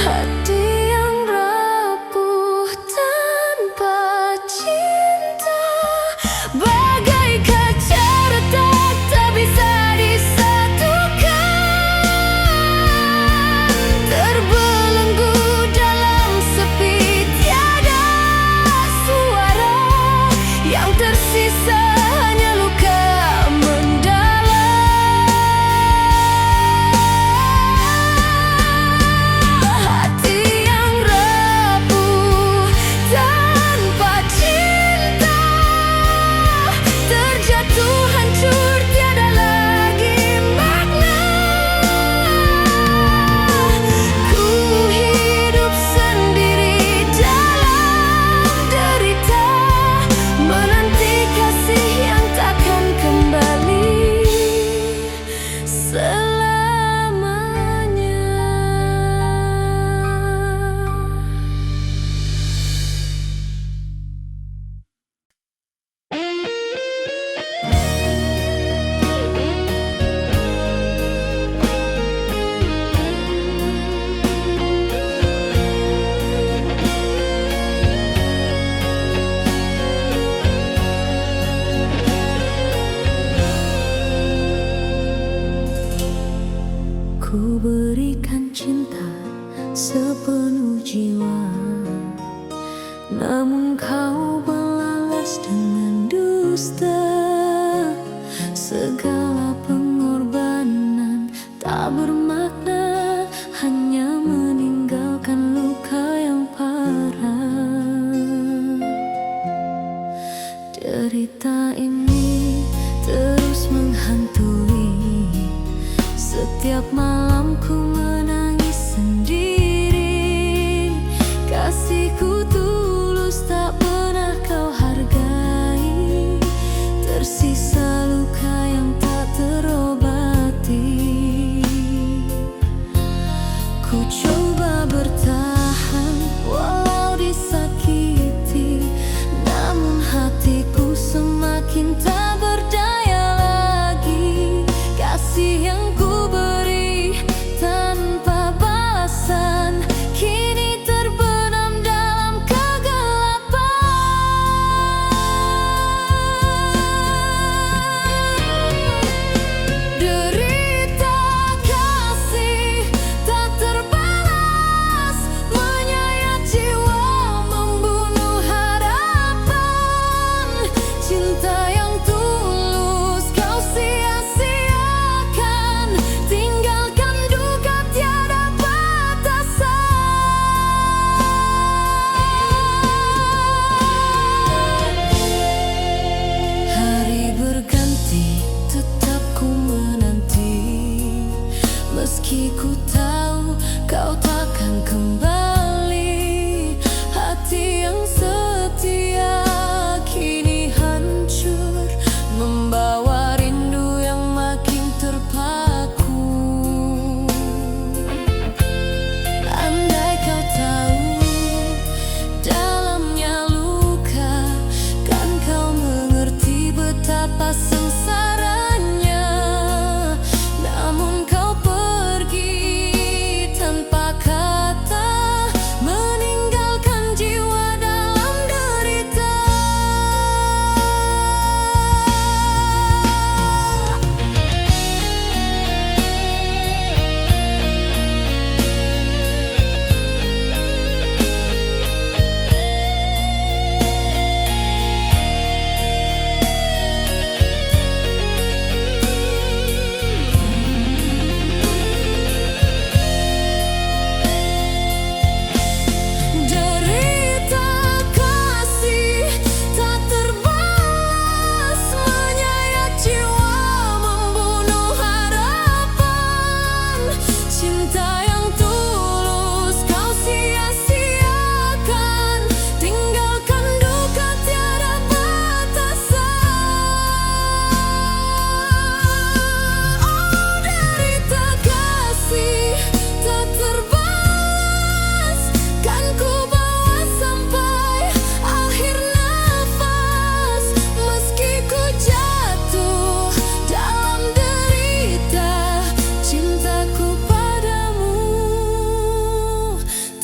Hati yang rapuh tanpa cinta, bagai kaca retak tak bisa disatukan. Terbelenggu dalam sepi, tiada suara, yang tersisa hanya luka mendalam. Hati yang rapuh tanpa cinta, terjatuh hancur tiada lagi makna. Ku hidup sendiri dalam derita, menanti kasih yang takkan kembali selamanya. Ku berikan cinta sepenuh jiwa, namun kau balas dengan dusta. Segala pengorbanan tak bermakna, hanya meninggalkan luka yang parah. Derita ini terus menghantui, setiap malam ku menangis sendiri. Kasihku tulus tak pernah kau hargai,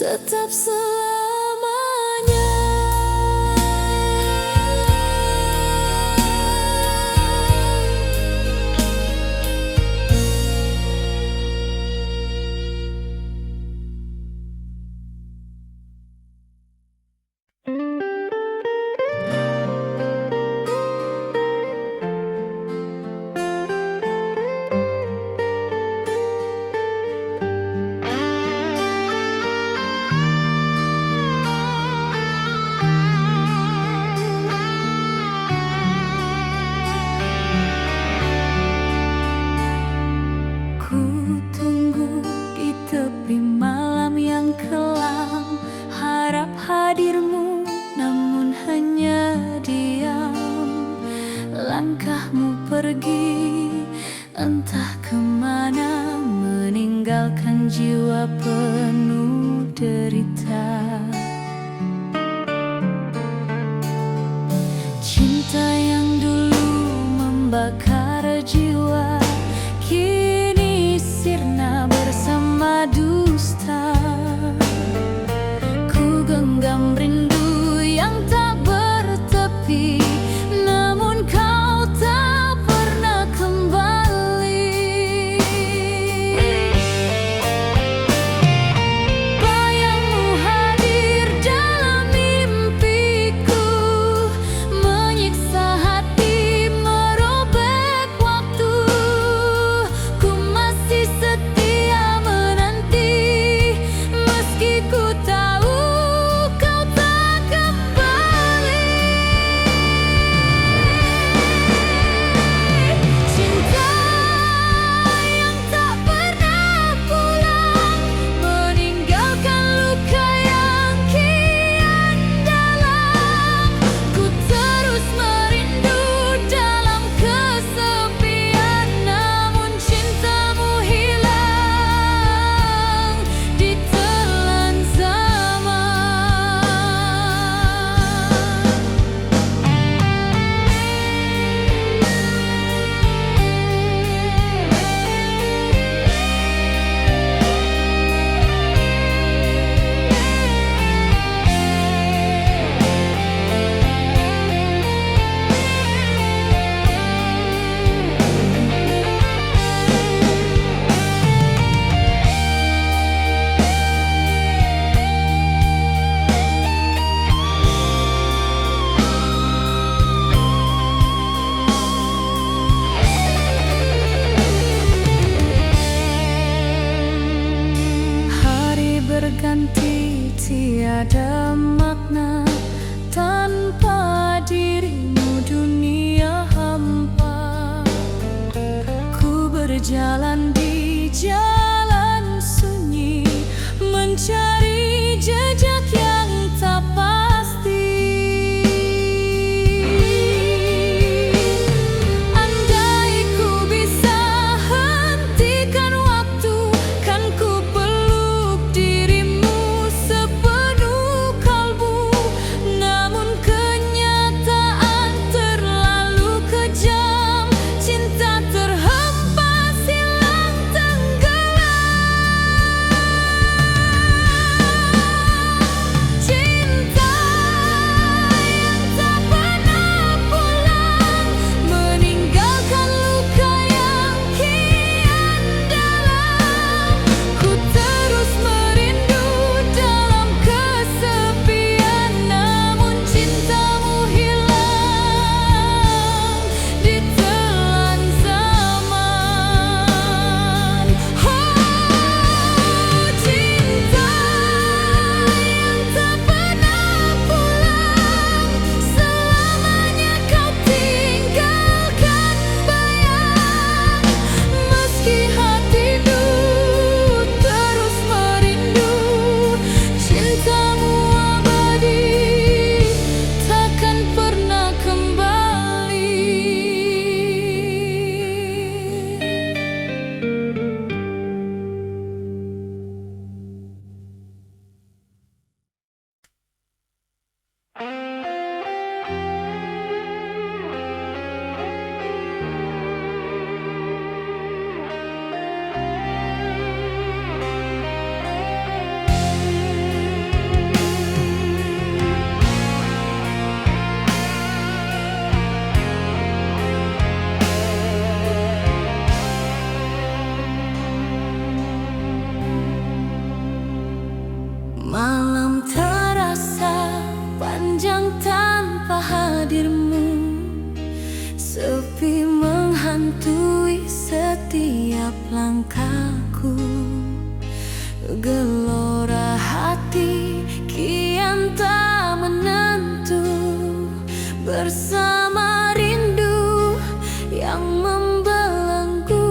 tetap selamanya. Ku tunggu di tepi malam yang kelam, harap hadirmu namun hanya diam. Langkahmu pergi entah kemana, meninggalkan jiwa penuh derita. Cinta yang dulu membakar jiwa kini sirna bersama dusta. Ku genggam rindu yang tak bertepi, namun kau tak pernah kembali. Bayangmu hadir dalam mimpiku, menyiksa hati, merobek waktu. Ku masih setia menanti, meski ku tahu kau tak kembali. Cinta yang tak pernah pulang, meninggalkan luka yang kian dalam. Ku terus merindu dalam kesepian, namun cintamu hilang ditelan zaman. Hari berganti tiada makna, tanpa dirimu dunia hampa. Ku berjalan di jalan sunyi, mencari jejak yang tak pasti. Andai ku bisa hentikan waktu, kan ku peluk dirimu sepenuh kalbu. Namun kenyataan terlalu kejam, cinta terhempas hilang tenggelam. Malam terasa panjang tanpa hadirmu, sepi menghantui setiap langkahku. Gelora hati kian tak menentu, bersama rindu yang membelenggu.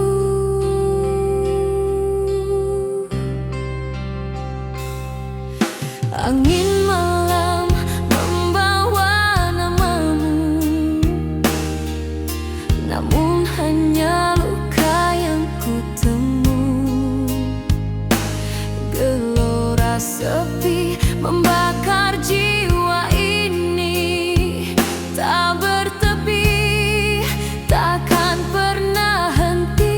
Angin malam membawa namamu, namun hanya luka yang kutemu. Gelora sepi membakar jiwa ini, tak bertepi, takkan pernah henti.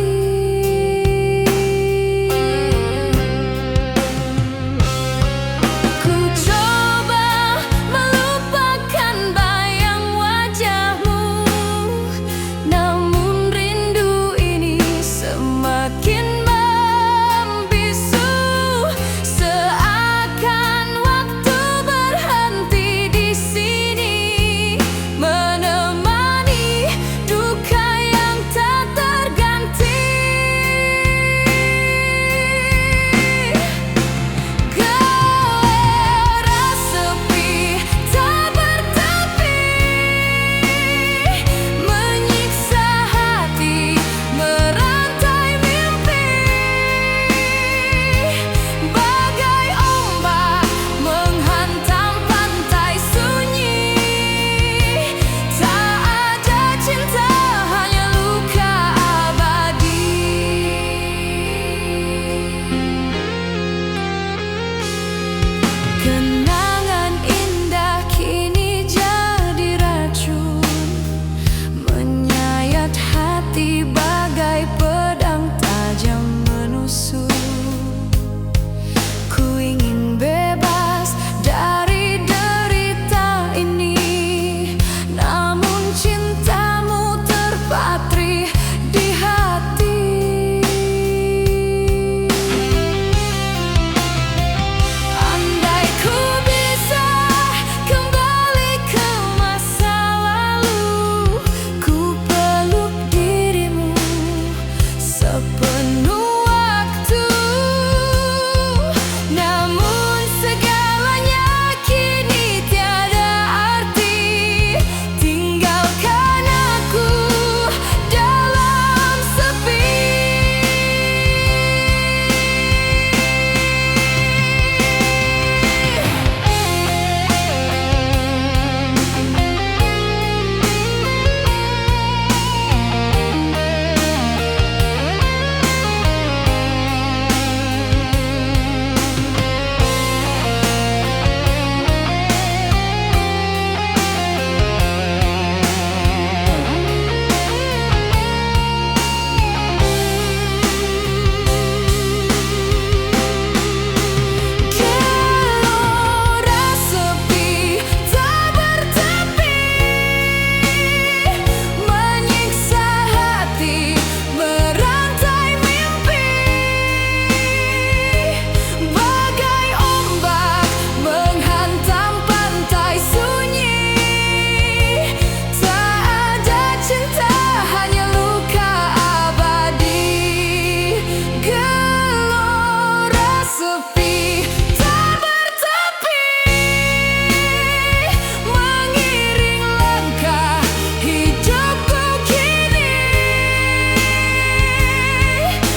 Ku coba melupakan bayang wajahmu, namun rindu ini semakin membisu. Seakan waktu berhenti di sini, menemani duka yang tak terganti. Gelora sepi tak bertepi, menyiksa hati, merantai mimpi. Bagai ombak menghantam pantai sunyi, tak ada cinta, hanya luka abadi. Kenangan indah kini jadi racun, menyayat hati bagai pedang tajam menusuk. Ku ingin bebas dari derita ini, namun cintamu terpatri di hati. Andai ku bisa kembali ke masa lalu, ku peluk dirimu sepenuh waktu. Namun segalanya kini tiada arti, tinggalkan aku dalam sepi. Gelora sepi tak bertepi, menyiksa hati, merantai mimpi. Bagai ombak menghantam pantai sunyi, tak ada cinta, hanya luka abadi. Gelora sepi tak bertepi, mengiring langkah hidupku kini,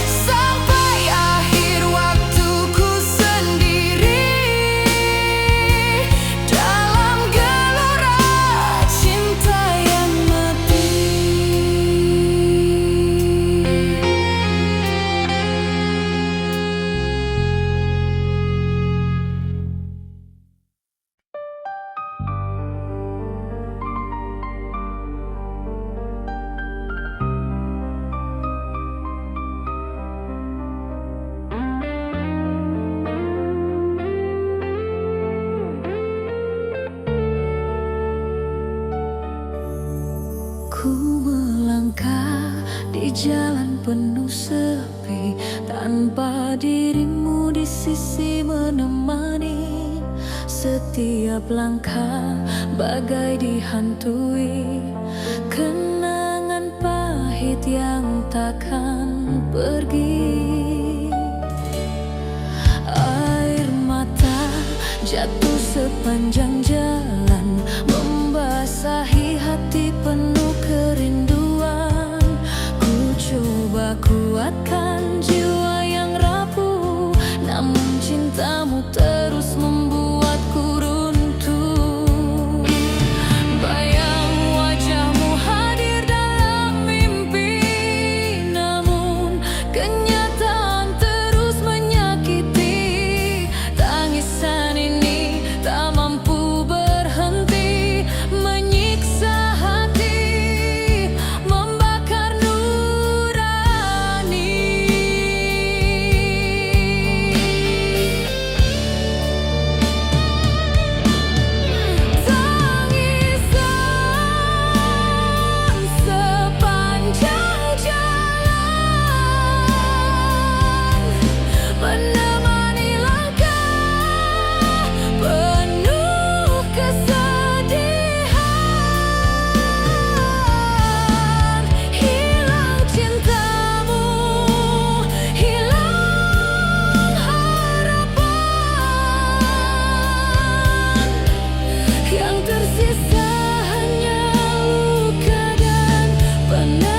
sampai akhir waktuku sendiri dalam gelora cinta yang mati. Ku melangkah di jalan penuh sepi, tanpa dirimu di sisi menemani. setiap langkah bagai dihantui kenangan pahit yang takkan pergi. Air mata jatuh sepanjang jalan, membasahi hati penuh kerinduan. Ku coba kuatkan jiwa yang rapuh, namun cintamu terus membuatku runtuh. Bayang wajahmu hadir dalam mimpi, namun kenyataan terus menyakiti. Tangisan ini tak mampu berhenti, menyiksa hati, membakar nurani. Tangisan sepanjang jalan menemani langkah penuh kesedihan. Hilang cintamu, hilang harapan, yang tersisa hanya luka dan penantian.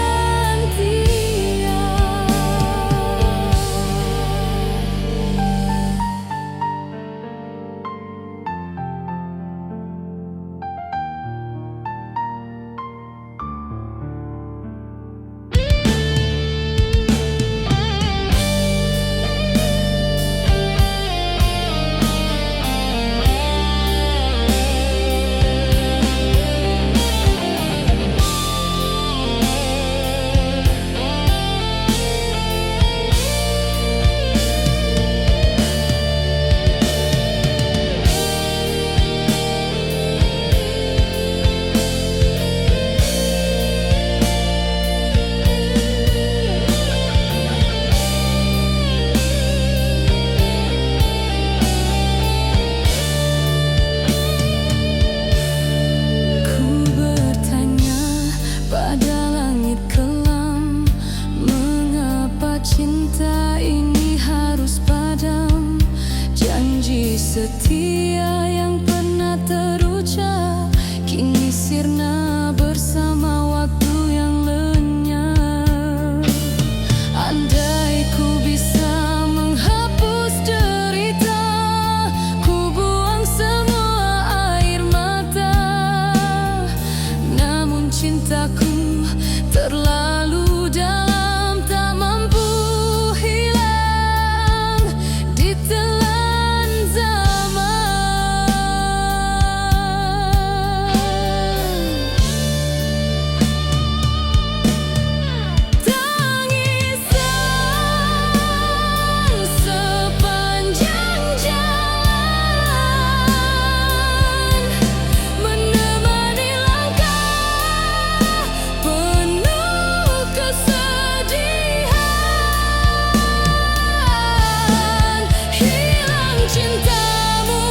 Ku bertanya pada langit kelam, mengapa cinta ini harus padam? Janji setia yang pernah terucap kini sirna bersama waktu yang lenyap. Andai ku bisa menghapus derita, ku buang semua air mata. Namun cintaku terlalu dalam, tak mampu hilang ditelan zaman. Tangisan sepanjang jalan menemani langkah penuh kesedihan. Hilang cintamu,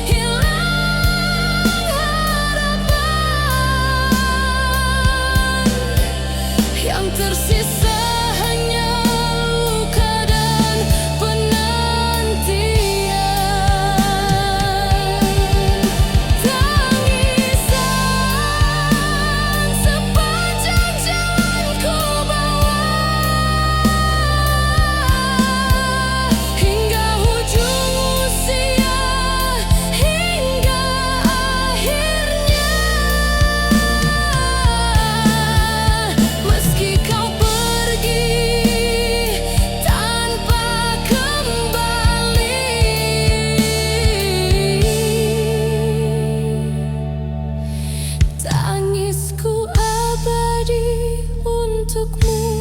hilang harapan, yang tersisa hanya luka dan penantian. Tangisan sepanjang jalan ku bawa hingga ujung usia, hingga akhirnya. Meski kau pergi tanpa kembali, tangisku abadi untukmu.